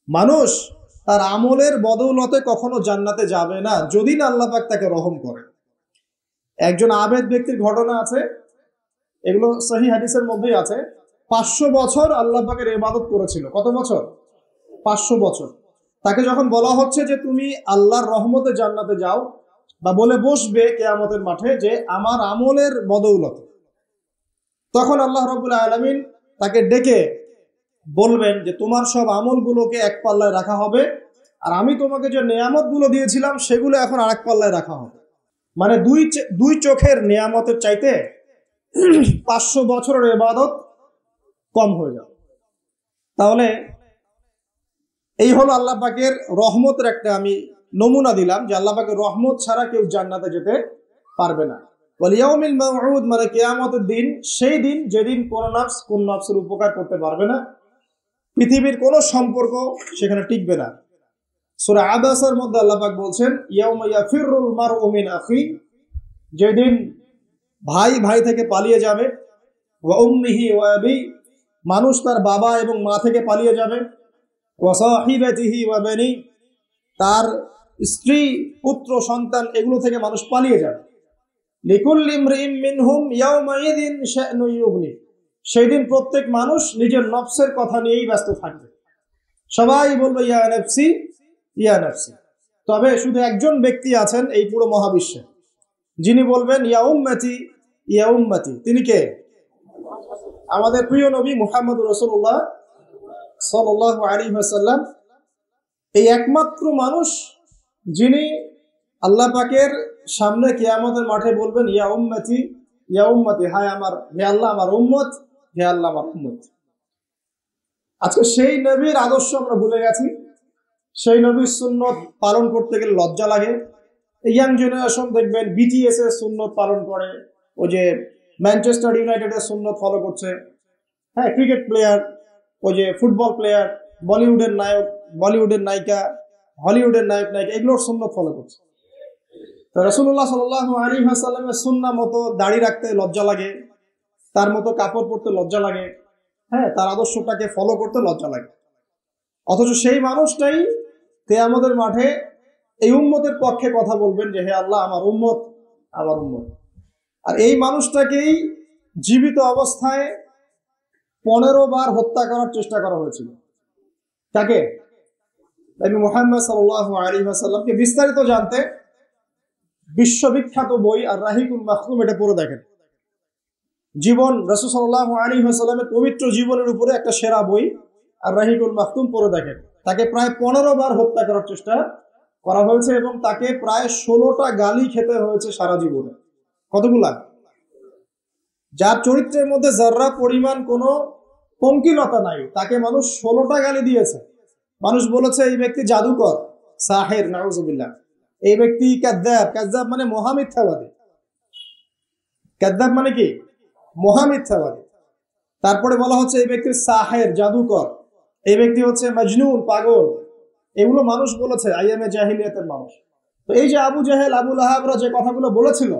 মানুষ তার আমলের বদৌলতে কখনো জান্নাতে যাবে না যদি না আল্লাহ পাক তাকে রহম করে। একজন আবেদ ব্যক্তির ঘটনা আছে, এগুলো সহিহ হাদিসের মধ্যেই আছে। 500 বছর আল্লাহ পাকের ইবাদত করেছিল। কত বছর? 500 বছর। তাকে যখন বলা হচ্ছে যে তুমি আল্লাহর রহমতে জান্নাতে যাও, বা বলে বসবে কিয়ামতের মাঠে যে আমার আমলের বদৌলতে, তখন আল্লাহ রাব্বুল আলামিন তাকে ডেকে বলবেন যে তোমার সব আমলগুলোকে এক পাল্লায় রাখা হবে, আর আমি তোমাকে যে নেয়ামতগুলো দিয়েছিলাম সেগুলো এখন আরেক পাল্লায় রাখা হবে। মানে দুই চোখের নেয়ামতের চাইতে 500 বছরের ইবাদত কম হয়ে যাবে। তাহলে এই হলো আল্লাহ পাকের রহমতের একটা আমি নমুনা দিলাম, যে আল্লাহ পাকের রহমত ছাড়া কেউ জান্নাতে যেতে পারবে না। ওয়াল ইয়াউমিল মাউউদ, মানে কিয়ামতের দিন, সেই দিন যেদিন কোন নফসের উপকার করতে পারবে না, পৃথিবীর কোনো সম্পর্ক সেখানে টিকবে না। সূরা আবাসার মধ্যে আল্লাহ পাক বলছেন ইয়াউমা ইয়াফিরুল মারউ মিন আখি, যেদিন ভাই ভাই থেকে পালিয়ে যাবে, ওয়া উম্মিহি ওয়া আবি, মানুষ তার বাবা এবং মা থেকে পালিয়ে যাবে, ওয়া সাহিবাতিহি ওয়া বানি, তার স্ত্রী পুত্র সন্তান এগুলো থেকে মানুষ পালিয়ে যাবে। লিকুল্লি ইমরিইম মিনহুম ইয়াউমাইযিন শা'নুন ইউগনি, সেই দিন প্রত্যেক মানুষ নিজের নফসের কথা নিয়েই ব্যস্ত থাকবে। সবাই বলবে ইয়া নফসি ইয়া নফসি। তবে শুধু একজন ব্যক্তি আছেন এই পুরো মহাবিশ্বে, যিনি বলবেন ইয়া উম্মতি ইয়া উম্মতি। তিনি কে? আমাদের প্রিয় নবী মুহাম্মদুর রাসূলুল্লাহ সাল্লাল্লাহু আলাইহি ওয়াসাল্লাম, এই একমাত্র মানুষ যিনি আল্লাহ পাকের সামনে কিয়ামতের মাঠে বলবেন ইয়া উম্মতি ইয়া উম্মতি, হায় আমার, হে আল্লাহ আমার উম্মত, হে আল্লাহ আমার উম্মত। আজকে সেই নবীর আদর্শ আমরা ভুলে গেছি। সেই নবীর সুন্নত পালন করতে গেলে লজ্জা লাগে। ইয়াং জেনারেশন দেখবেন বিটিএস এর সুন্নত পালন করে, ওই যে ম্যানচেস্টার ইউনাইটেডের সুন্নত ফলো করছে। হ্যাঁ, ক্রিকেট প্লেয়ার, ওই যে ফুটবল প্লেয়ার, বলিউডের নায়ক, বলিউডের নায়িকা, হলিউডের নায়ক নায়িকা, এগুলোর সুন্নত ফলো করছে। তো রাসূলুল্লাহ সাল্লাল্লাহু আলাইহি ওয়াসাল্লামের সুন্নাহ মতো দাড়ি রাখতে লজ্জা লাগে, তার মতো কাপড় পরতে লজ্জা লাগে, হ্যাঁ, তার আদর্শটাকে ফলো করতে লজ্জা লাগে। অথচ সেই মানুষটাই কিয়ামতের মাঠে এই উম্মতের পক্ষে কথা বলবেন যে হে আল্লাহ আমার উম্মত, আমার উম্মত। আর এই মানুষটাকেই জীবিত অবস্থায় 15 বার হত্যা করার চেষ্টা করা হয়েছিল। তাকে নবী মুহাম্মদ সাল্লাল্লাহু আলাইহি ওয়াসাল্লামকে বিস্তারিত জানতে বিশ্ববিখ্যাত বই আর রাহিকুল মাখতুম এটা পড়ে দেখেন। জীবন, রাসূল সাল্লাল্লাহু আলাইহি ওয়াসাল্লামের পবিত্র জীবনের উপরে একটা সেরা বই আর রাহিকুল মাখতুম পড়ে দেখেন। তাকে প্রায় 15 বার হত্যা করার চেষ্টা করা হয়েছে এবং তাকে প্রায় 16টা গালি খেতে হয়েছে সারা জীবনে। কতগুলা? যার চরিত্রের মধ্যে যাররা পরিমাণ কোনো পঙ্কিলতা নাই, তাকে মানুষ 16টা গালি দিয়েছে। মানুষ বলেছে এই ব্যক্তি জাদুকর, সাহের, নাউজুবিল্লাহ। এই ব্যক্তি কাযযাব, কাযযাব মানে মহামিথ্যাবাদী। কাযযাব মানে কি? মহামিথ্যাবাদী। তারপরে বলা হচ্ছে এই ব্যক্তি সাহের, জাদুকর। এই ব্যক্তি হচ্ছে মজনুন, পাগল। এগুলো মানুষ বলেছে আইয়ামে জাহিলিয়াতের মানুষ। তো এই যে আবু জেহেল, আবু লাহাবরা যে কথাগুলো বলেছিল,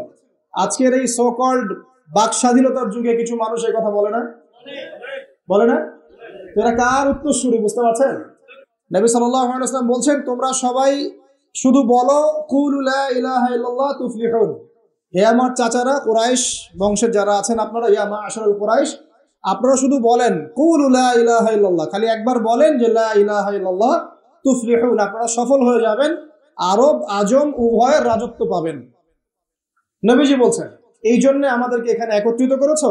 আজকের এই সো কল্ড বাক স্বাধীনতার যুগে কিছু মানুষ এই কথা বলে না? বলে না? এরা কার উত্তরসূরি বুঝতে পারছেন? নবী সাল্লাল্লাহু আলাইহি ওয়াসাল্লাম বলছেন তোমরা সবাই শুধু বলো কুলু লা ইলাহা ইল্লাল্লাহ তুফলিহুন। হে আমার চাচারা, কুরাইশ বংশের যারা আছেন আপনারা, ইয়া মা'আশারাল কুরাইশ, আপনারা শুধু বলেন কুলু লা ইলাহা ইল্লাল্লাহ, খালি একবার বলেন যে লা ইলাহা ইল্লাল্লাহ তুফলিহুন, আপনারা সফল হয়ে যাবেন, আরব আজম উভয়ের রাজত্ব পাবেন। নবীজি বলছেন এই জন্য আমাদেরকে এখানে একত্রিত করেছো।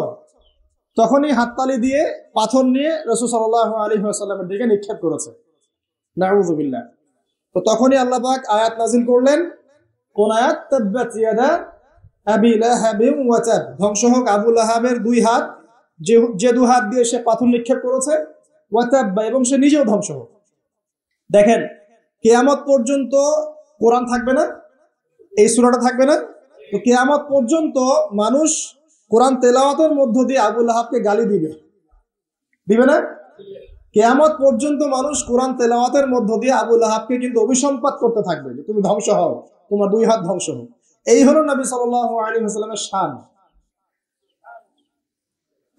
তখনই হাততালি দিয়ে পাথর নিয়ে রাসূল সাল্লাল্লাহু আলাইহি ওয়াসাল্লামের দিকে নিক্ষেপ করেছে। নাউযুবিল্লাহ। তো তখনই আল্লাহ পাক আয়াত নাযিল করলেন। কোন আয়াত? তাব্বাত ইয়াদা আবি লাহাবিন ওয়া তাব, ধ্বংস হোক আবু লাহাবের দুই হাত, যে দুই হাত দিয়ে সে পাথর নিক্ষেপ করেছে, ওয়া তাব, এবং সে নিজেও ধ্বংস হোক। দেখেন, কিয়ামত পর্যন্ত কোরআন থাকবে না, এই সূরাটা থাকবে না। তো কিয়ামত পর্যন্ত মানুষ কোরআন তেলাওয়াতের মধ্য দিয়ে আবু লাহাবকে গালি দিবে, দিবে না? কিয়ামত পর্যন্ত মানুষ কোরআন তেলাওয়াতের মধ্য দিয়ে আবু লাহাবকে কিন্তু অভিসম্পাত করতে থাকবে যে তুমি ধ্বংস হও, তোমার দুই হাত ধ্বংস হোক। এই হলো নবী সাল্লাল্লাহু আলাইহি ওয়াসাল্লামের শান।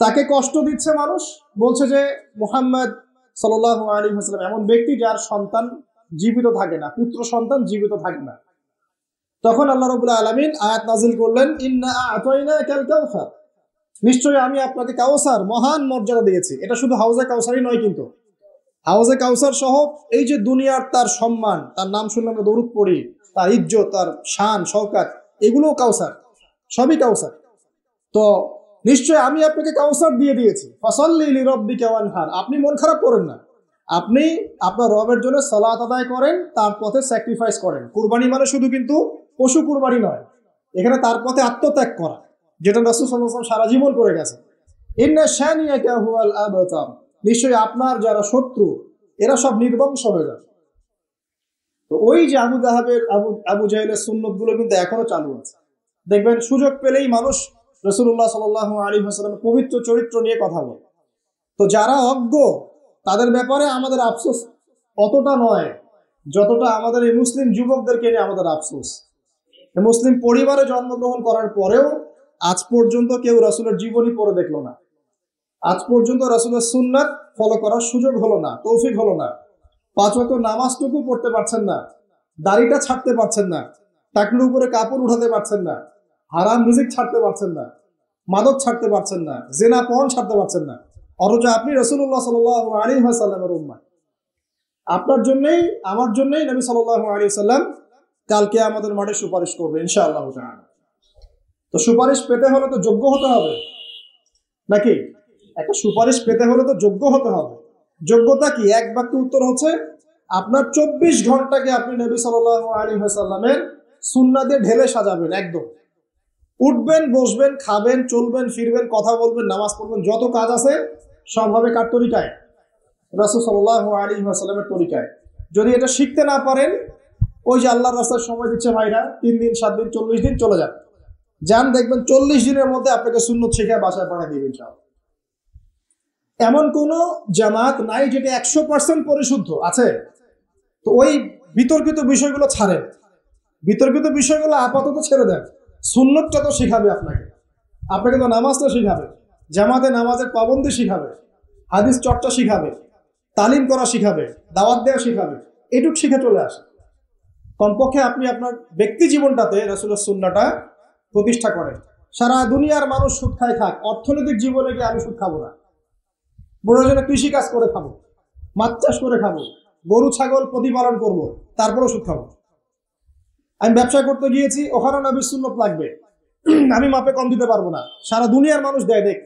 তাকে কষ্ট দিচ্ছে মানুষ, বলছে যে মুহাম্মদ সাল্লাল্লাহু আলাইহি ওয়াসাল্লাম এমন ব্যক্তি যার সন্তান জীবিত থাকে না, পুত্র সন্তান জীবিত থাকে না। তখন আল্লাহ রাব্বুল আলামিন আয়াত নাযিল করলেন, ইন্না আ'তাইনাকাল কাউসার, নিশ্চয়ই আমি আপনাকে কাউসার মহান মর্যাদা দিয়েছি। এটা শুধু হাউজে কাউসারই নয়, কিন্তু হাউজে কাউসার সহ এই যে দুনিয়ার তার সম্মান, তার নাম শুনলে আমরা দরুদ পড়ি, তার ইজ্জত, তার শান শওকাত, এগুলোও কাউসার, সবই কাউসার। তো নিশ্চয় আমি আপনাকে কাউসার দিয়ে দিয়েছি। ফাসাল্লি লিরাব্বিকা ওয়ানহার, আপনি মন খারাপ করেন না, আপনি আপনার রবের জন্য সালাত আদায় করেন, তার পথে স্যাক্রিফাইস করেন। কুরবানি মানে শুধু কিন্তু পশু কুরবানি নয়, এখানে তার পথে আত্মত্যাগ করা, যেটা রাসূল সাল্লাল্লাহু আলাইহি ওয়াসাল্লাম সারা জীবন করে গেছেন। ইন্না শানিয়াকা হুয়াল আবতার, নিশ্চয়ই আপনার যারা শত্রু এরা সব নির্বংশ হয়ে যাবে। তো ওই যে আবু জাহেলের সুন্নত গুলো কিন্তু এখনো চালু আছে। দেখবেন সুযোগ পেলেই মানুষ রাসূলুল্লাহ সাল্লাল্লাহু আলাইহি ওয়াসাল্লামের পবিত্র চরিত্র নিয়ে কথা বলে। তো যারা অজ্ঞ তাদের ব্যাপারে আমাদের আফসোস অতটা নয় যতটা আমাদের এই মুসলিম যুবকদেরকে নিয়ে আমাদের আফসোস। মুসলিম পরিবারে জন্মগ্রহণ করার পরেও আজ পর্যন্ত কেউ রাসূলের জীবনী পড়ে দেখলো না, আজ পর্যন্ত রাসূলের সুন্নাত ফলো করার সুযোগ হলো না, তৌফিক হলো না। 5 ওয়াক্ত নামাজটুকু পড়তে পারছেন না, দাড়িটা ছাড়তে পারছেন না, টাকনুর উপরে কাপড় উঠাতে পারছেন না, হারাম রিজিক ছাড়তে পারছেন না, মাদক ছাড়তে পারছেন না, জিনা পর্ন ছাড়তে পারছেন না। অথচ আপনি রাসূলুল্লাহ সাল্লাল্লাহু আলাইহি ওয়াসাল্লামের উম্মাহ, আপনার জন্যই আমার জন্যই নবী সাল্লাল্লাহু আলাইহি ওয়াসাল্লাম কালকে আমাদের মাঠে সুপারিশ করবে ইনশাআল্লাহ তাআলা। তো সুপারিশ পেতে হলে তো যোগ্য হতে হবে নাকি? একটা সুপারিশ পেতে হলে তো যোগ্য হতে হবে। যোগ্যতা কি? এক বাক্যে উত্তর হচ্ছে আপনার 24 ঘন্টাকে আপনি নবী সাল্লাল্লাহু আলাইহি ওয়াসাল্লামের সুন্নাহ দিয়ে ঢেলে সাজাবেন। একদম উঠবেন, বসবেন, খাবেন, চলবেন, ফিরবেন, কথা বলবেন, নামাজ পড়বেন, যত কাজ আছে সব হবে কার তরিকায়? রাসূল সাল্লাল্লাহু আলাইহি ওয়াসাল্লামের তরিকায়। যদি এটা শিখতে না পারেন, ওই যে আল্লাহর রাস্তায় সময় দিচ্ছে ভাইরা, 3 দিন 7 দিন 40 দিন চলে যান, দেখবেন 40 দিনের মধ্যে আপনাকে সুন্নত শিখে বাসায় পাঠিয়ে দিবেন ইনশাআল্লাহ। এমন কোন জামাত নাই যেটা 100% পরিশুদ্ধ আছে। তো ওই বিতর্কিত বিষয়গুলো ছাড়েন, বিতর্কিত বিষয়গুলো আপাতত ছেড়ে দেন। সুন্নতটা তো শিখাবে আপনাকে তো নামাজটা শিখাবে, জামাতে নামাজের পাবন্দি শিখাবে, হাদিস চর্চা শিখাবে, তালিম করা শিখাবে, দাওয়াত দেওয়া শিখাবে। এটুক শিখে চলে আসে। কমপক্ষে আপনি আপনার ব্যক্তি জীবনটাতে রাসূলের সুন্নাহটা প্রতিষ্ঠা করেন। সারা দুনিয়ার মানুষ সুদ খায় খাক, অর্থনৈতিক জীবনে গিয়ে আমি সুদ খাবো না। প্রয়োজনে কৃষি কাজ করে খাবো, মাছ চাষ করে খাবো, গরু ছাগল প্রতিপালন করবো, তারপরেও সুদ খাবো। আমি ব্যবসা করতে গিয়েছি, ওখানে নবীর সুন্নত লাগবে, আমি মাপে কম দিতে পারবো না। সারা দুনিয়ার মানুষ দেয়, দেখ,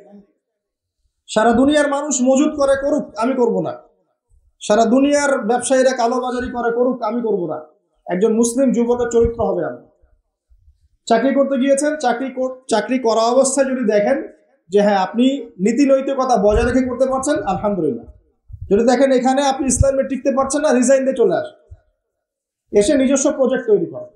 সারা দুনিয়ার মানুষ মজুদ করে করুক, আমি করব না। সারা দুনিয়ার ব্যবসায়ীরা কালোবাজারি করে করুক, আমি করব না। একজন মুসলিম যুবকের চরিত্র হবে আমি। চাকরি করতে গিয়েছেন, চাকরি করা অবস্থায় যদি দেখেন যে হ্যাঁ আপনি নীতি নৈতিকতা বজায় রেখে করতে পারছেন, আলহামদুলিল্লাহ। যদি দেখেন এখানে আপনি ইসলামে টিকতে পারছেন না, রিজাইন দিয়ে চলে আসেন, এসে নিজস্ব প্রজেক্ট তৈরি করেন।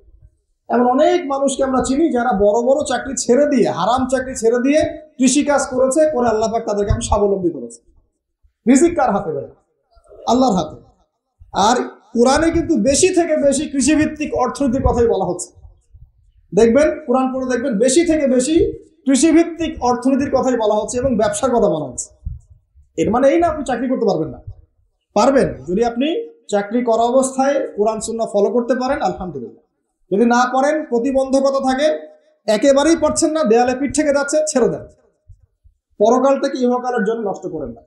এমন অনেক মানুষকে আমরা চিনি যারা বড় বড় চাকরি ছেড়ে দিয়ে, হারাম চাকরি ছেড়ে দিয়ে কৃষিকাজ করেছে, করে আল্লাহ পাক তাদেরকে এখন স্বাবলম্বী করেছে। রিজিক কার হাতে ভাই? আল্লাহর হাতে। আর কোরআনে কিন্তু বেশি থেকে বেশি কৃষিভিত্তিক অর্থনীতির কথাই বলা হচ্ছে। দেখবেন কোরআন পড়ে দেখবেন বেশি থেকে বেশি কৃষিভিত্তিক অর্থনীতির কথাই বলা হচ্ছে এবং ব্যবসার কথা বলা হচ্ছে। এর মানে এই না আপনি চাকরি করতে পারবেন না, পারবেন। যদি আপনি চাকরি করা অবস্থায় কোরআন সুন্নাহ ফলো করতে পারেন, আলহামদুলিল্লাহ। যদি না পারেন, প্রতিবন্ধকতা থাকে, একেবারেই পারছেন না, দেয়ালে পিঠ থেকে যাচ্ছে, ছেড়ে দেন। পরকালটাকে ইহকালের জন্য নষ্ট করেন না।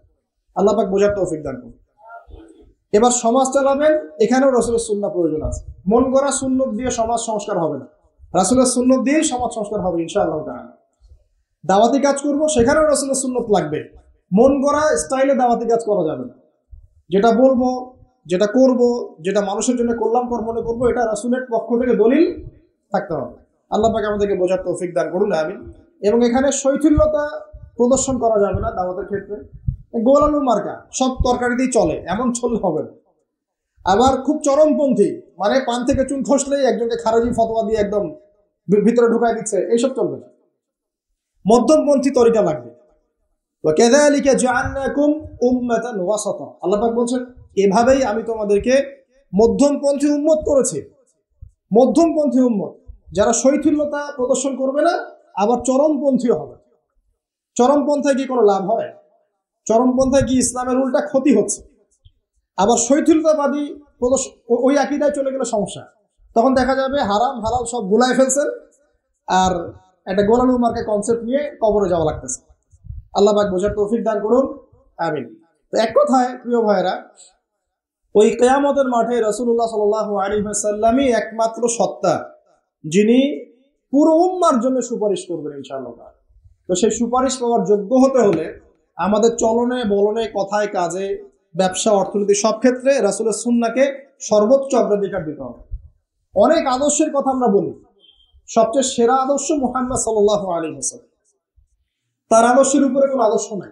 আল্লাহ পাক বোঝার তৌফিক দান করুন। এবার সমাজ চালাবেন, এখানেও রাসূলের সুন্নাহ প্রয়োজন আছে। মন গড়া সুন্নত দিয়ে সমাজ সংস্কার হবে না, রাসূলের সুন্নত দিয়েই সমাজ সংস্কার হবে ইনশাআল্লাহ তাআলা। দাওয়াতি কাজ করব, সেখানেও রাসূলের সুন্নত লাগবে। মন গড়া স্টাইলে দাওয়াতি কাজ করা যাবে না। যেটা বলবো, যেটা করব, যেটা মানুষের জন্য কল্যাণকর মনে করবো, এটা রাসূলের পক্ষ থেকে দলিল থাকতে হবে। আল্লাহ পাক আমাদেরকে বোঝার তৌফিক দান করুন, আমিন। এবং এখানে শৈথিল্যতা প্রদর্শন করা যাবে না দাওয়াতের ক্ষেত্রে। গোল আলু মার্কা সব তরকারি দিয়ে চলে, এমন চললে হবে না। আবার খুব চরমপন্থী, মানে পান থেকে চুন খসলেই একজনকে খারেজি ফতোয়া দিয়ে একদম ভিতরে ঢুকাই দিচ্ছে, এইসব চলবে না। মধ্যমপন্থী তরিকা লাগবে। ওয়াকাযালিকা জাআলনাকুম উম্মাতান ওয়াসাতা, আল্লাহ পাক বলছেন এভাবেই আমি তোমাদেরকে মধ্যমপন্থী উম্মত করেছি। মধ্যমপন্থী উম্মত, যারা শৈথিল্যতা প্রদর্শন করবে না, আবার চরমপন্থীও হবে। চরমপন্থায় কি কোনো লাভ হয়? চরমপন্থায় কি ইসলামের উল্টা ক্ষতি হচ্ছে? আবার শৈথিলতাবাদী ওই আকীদায় চলে গেলে সমস্যা। তখন দেখা যাবে হারাম হালাল সব গুলায় ফেলছেন, আর একটা গোলালু মার্কে কনসেপ্ট নিয়ে কবরে যাওয়া লাগতেছে। আল্লাহ পাক বোঝার তৌফিক দান করুন, আমিন। তো এক কথায় প্রিয় ভাইরা, ওই কিয়ামতের মাঠে রাসূলুল্লাহ সাল্লাল্লাহু আলাইহি ওয়াসাল্লামই একমাত্র সত্তা যিনি পুরো উম্মার জন্য সুপারিশ করবেন ইনশাআল্লাহ। তো সেই সুপারিশ পাওয়ার যোগ্য হতে হলে আমাদের চলনে বলনে কথায় কাজে ব্যবসা অর্থনীতি সব ক্ষেত্রে রাসূলের সুন্নাহকে সর্বোচ্চ অগ্রাধিকার দিতে হবে। অনেক আদর্শের কথা আমরা বলি, সবচেয়ে সেরা আদর্শ মুহাম্মদ সাল্লাল্লাহু আলাইহি ওয়াসাল্লাম, তার আদর্শের উপরে কোনো আদর্শ নাই।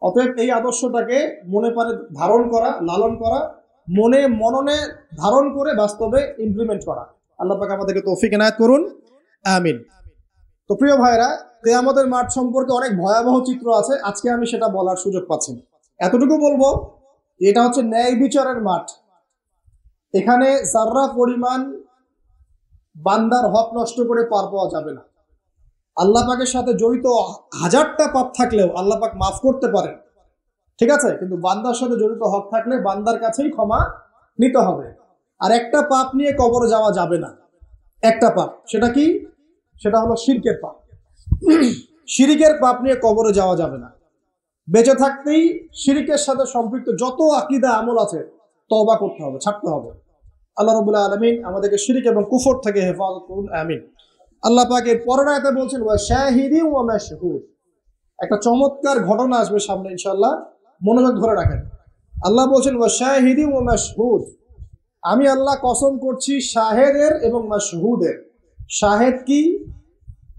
অতএব এই আদর্শটাকে মনে প্রাণে ধারণ করা, লালন করা, মনে মননে ধারণ করে বাস্তবে ইমপ্লিমেন্ট করা। আল্লাহ পাক আমাদেরকে তৌফিক এনায়েত করুন, আমিন। তো প্রিয় ভাইরা, কিয়ামতের মাঠ সম্পর্কে অনেক ভয়াবহ চিত্র আছে, আজকে আমি সেটা বলার সুযোগ পাচ্ছি না। এতটুকু বলবো, এটা হচ্ছে ন্যায় বিচারের মাঠ। এখানে যাররা পরিমাণ বান্দার হক নষ্ট করে পার পাওয়া যাবে না। আল্লাহ পাকের সাথে জড়িত হাজারটা পাপ থাকলেও আল্লাহ পাক মাফ করতে পারেন, ঠিক আছে, কিন্তু বান্দার সাথে জড়িত হক থাকলে বান্দার কাছেই ক্ষমা নিতে হবে। আর একটা পাপ নিয়ে কবরে যাওয়া যাবে না, একটা পাপ। সেটা কি? সেটা হলো শিরকের পাপ। শিরিকের পাপ নিয়ে কবরে যাওয়া যাবে না। বেঁচে থাকতেই শিরিকের সাথে সম্পৃক্ত যত আকীদা আমল আছে তওবা করতে হবে, ছাড়তে হবে। আল্লাহ রাব্বুল আলামিন আমাদেরকে শিরিক এবং কুফর থেকে হেফাজত করুন, আমিন। আল্লাহ পাক এর পরের আয়াতে বলছেন ওয়া শাহিদিন ওয়া মাশহুদ। একটা চমৎকার ঘটনা আসবে সামনে ইনশাআল্লাহ, মনোযোগ ধরে রাখেন। আল্লাহ বলছেন ওয়া শাহিদিন ওয়া মাশহুদ, আমি আল্লাহ কসম করছি শাহেদের এবং মাশহুদের। শাহেদ কি?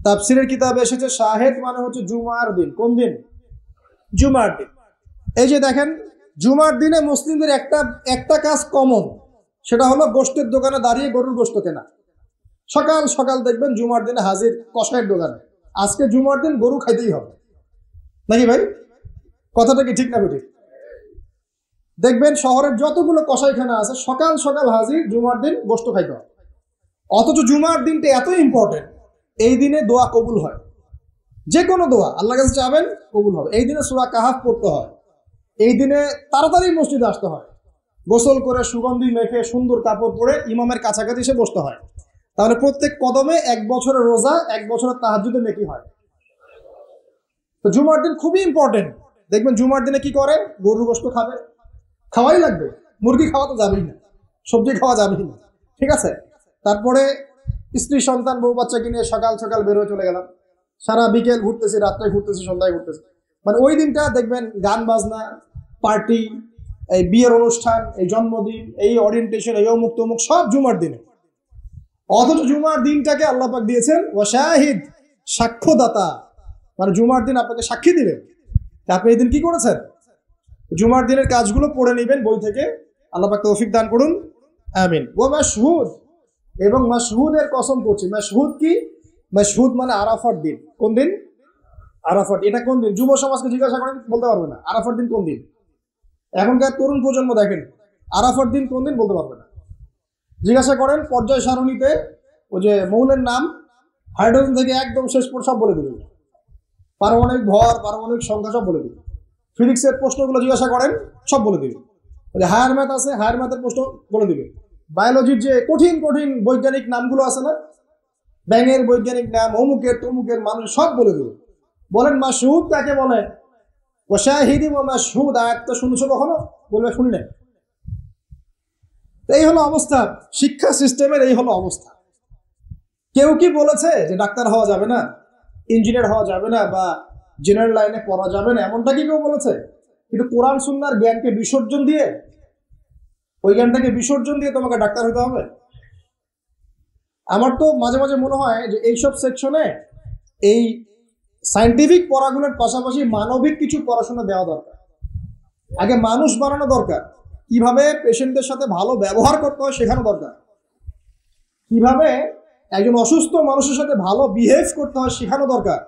তাফসীরের কিতাবে এসেছে শাহেদ মানে হচ্ছে জুমার দিন। কোন দিন? জুমার দিন। এই যে দেখেন, জুমার দিনে মুসলিমদের একটা কাজ কমন, সেটা হলো গোশতের দোকানে দাঁড়িয়ে গরুর গোশত কেনা। সকাল সকাল দেখবেন জুমার দিনে হাজির কসাইয়ের দোকানে, আজকে জুমার দিন গরু খাইতেই হবে, নাকি ভাই? কথাটা কি ঠিক না বেঠিক? দেখবেন শহরের যতগুলো কসাইখানা আছে সকাল সকাল হাজির, জুমার দিন গোশত খাইতে হবে। অথচ জুমার দিনটা এত ইম্পর্টেন্ট, এই দিনে দোয়া কবুল হয়। যে কোনো দোয়া আল্লাহর কাছে চাবেন, কবুল হবে। এই দিনে সূরা কাহাফ পড়তে হয়, এই দিনে তাড়াতাড়ি মসজিদে আসতে হয়, গোসল করে সুগন্ধি মেখে সুন্দর কাপড় পরে ইমামের কাছাকাছি এসে বসতে হয়। তাহলে প্রত্যেক কদমে 1 বছরের রোজা, 1 বছরের তাহাজ্জুদের নেকি হয়। তো জুমার দিন খুবই ইম্পর্টেন্ট। দেখবেন জুমার দিনে কি করে? গরুর গোশত খাবে, খাওয়াই লাগবে। মুরগি খাওয়া তো যাবেই না, সবজি খাওয়া যাবেই না, ঠিক আছে। তারপরে স্ত্রী সন্তান বউ বাচ্চাকে নিয়ে সকাল সকাল বেরোয় চলে গেলাম, সারা বিকেল ঘুরতেছি, রাত্রে ঘুরতেছি, সন্ধ্যায় ঘুরতেছি। মানে ওই দিনটা দেখবেন গান বাজনা, পার্টি, এই বিয়ের অনুষ্ঠান, এই জন্মদিন, এই ওরিয়েন্টেশন, এই অমুক তমুক সব জুমার দিনে। অথচ জুমার দিনটাকে আল্লাহ পাক দিয়েছেন ওয়া শাহিদ, সাক্ষ্যদাতা। মানে জুমার দিন আপনাকে সাক্ষী দিবেন আপনি এই দিন কি করেছেন। জুমার দিনের কাজগুলো পড়ে নেবেন বই থেকে। আল্লাহ পাক তৌফিক দান করুন, আমিন। ওয়া মাশহুদ, এবং মাশহুদের কসম করছি। মাশহুদ কি? মাশহুদ মানে আরাফার দিন। কোন দিন? আরাফার। এটা কোন দিন? যুব সমাজকে জিজ্ঞাসা করেন, বলতে পারবে না আরাফার দিন কোন দিন। এখনকার তরুণ প্রজন্ম দেখেন আরাফার দিন কোন দিন বলতে পারবে না। জিজ্ঞাসা করেন পর্যায় সারণীতে ওই যে মৌলের নাম, হাইড্রোজেন থেকে একদম শেষ পর সব বলে দেবে, পারমাণবিক ভর, পারমাণবিক সংখ্যা সব বলে দেবে। ফিজিক্সের প্রশ্নগুলো জিজ্ঞাসা করেন, সব বলে দিবে। হায়ার ম্যাথ আছে, হায়ার ম্যাথের প্রশ্ন বলে দিবে। বায়োলজির যে কঠিন কঠিন বৈজ্ঞানিক নামগুলো আছে না, ব্যাঙের বৈজ্ঞানিক নাম, অমুকের তমুকের মানুষ সব বলে দেবে। বলেন মাশহুদ কাকে বলে? ওয়া শাহিদিন ওয়া মাশহুদ আয়াতটা শুনছো কখনো? বলবে শুনি নাই। এই হলো অবস্থা, শিক্ষা সিস্টেমের এই হলো অবস্থা। কেউ কি বলেছে যে ডাক্তার হওয়া যাবে না, ইঞ্জিনিয়ার হওয়া যাবে না, বা জেনারেল লাইনে পড়া যাবে না? এমনটা কি কেউ বলেছে? কিন্তু কোরআন সুন্নাহর জ্ঞানকে বিসর্জন দিয়ে, ওই জ্ঞানটাকে বিসর্জন দিয়ে তোমাকে ডাক্তার হতে হবে? আমার তো মাঝে মাঝে মনে হয় যে এইসব সেকশনে এই সায়েন্টিফিক পড়াগুলোর পাশাপাশি মানবিক কিছু পড়াশোনা দেওয়া দরকার। আগে মানুষ বানানো দরকার, কিভাবে পেশেন্টদের সাথে ভালো ব্যবহার করতে হয় শেখানো দরকার, কিভাবে একজন অসুস্থ মানুষের সাথে ভালো বিহেভ করতে হয় শেখানো দরকার।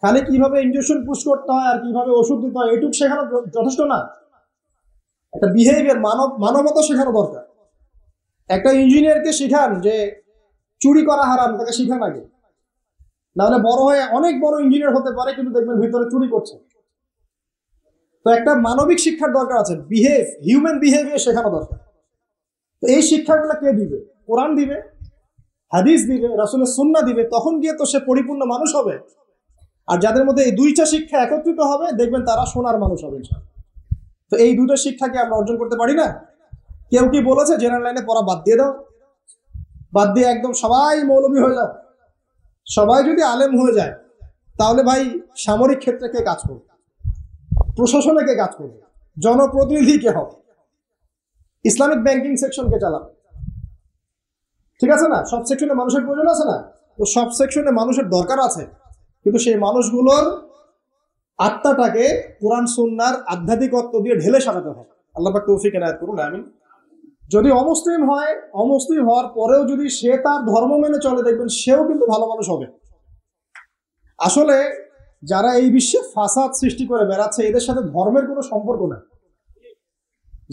খালি কিভাবে ইনজেকশন পুশ করতে হয় আর কিভাবে ওষুধ দিতে হয় এইটুকু শেখানো যথেষ্ট না। একটা বিহেভিয়ার, মানবতা শেখানো দরকার। একটা ইঞ্জিনিয়ারকে শিখান যে চুরি করা হারাম, তাকে শিখান আগে, নাহলে বড় হয়ে অনেক বড় ইঞ্জিনিয়ার হতে পারে কিন্তু দেখবেন ভিতরে চুরি করছে। তো একটা মানবিক শিক্ষার দরকার আছে, হিউম্যান বিহেভিয়ার শেখানো দরকার। তো এই শিক্ষাগুলো কে দিবে? কোরআন দিবে, হাদিস দিবে, রাসূলের সুন্নাহ দিবে, তখন গিয়ে তো সে পরিপূর্ণ মানুষ হবে। আর যাদের মধ্যে এই দুইটা শিক্ষা একত্রিত হবে, দেখবেন তারা সোনার মানুষ হবে ইনশাআল্লাহ। তো এই দুটো শিক্ষাকে আমরা অর্জন করতে পারি না? কেউ কি বলেছে জেনারেল লাইনে পড়া বাদ দিয়ে দাও, বাদ দিয়ে একদম সবাই মৌলবী হয়ে যাও? সবাই যদি আলেম হয়ে যায়, তাহলে ভাই সামরিক ক্ষেত্রে কে কাজ করবে? প্রশাসনে কে কাজ করবে? জনপ্রতিনিধি কে হবে? ইসলামিক ব্যাংকিং সেকশন কে চালাবে? ঠিক আছে না? সব সেকশনে মানুষের প্রয়োজন আছে না? তো সব সেকশনে মানুষের দরকার আছে, কিন্তু সেই মানুষগুলোর আত্মাটাকে কোরআন সুন্নাহর আধ্যাত্মিকত্ব দিয়ে ঢেলে সাজাতে হবে। আল্লাহ পাক তৌফিক এনায়েত করুন, আমিন। যদি অমুসলিম হয়, অমুসলিম হওয়ার পরেও যদি সে তার ধর্ম মেনে চলে, দেখবেন সেও কিন্তু ভালো মানুষ হবে। আসলে যারা এই বিশ্বে ফাসাদ সৃষ্টি করে বেড়াচ্ছে, এদের সাথে ধর্মের কোনো সম্পর্ক নাই।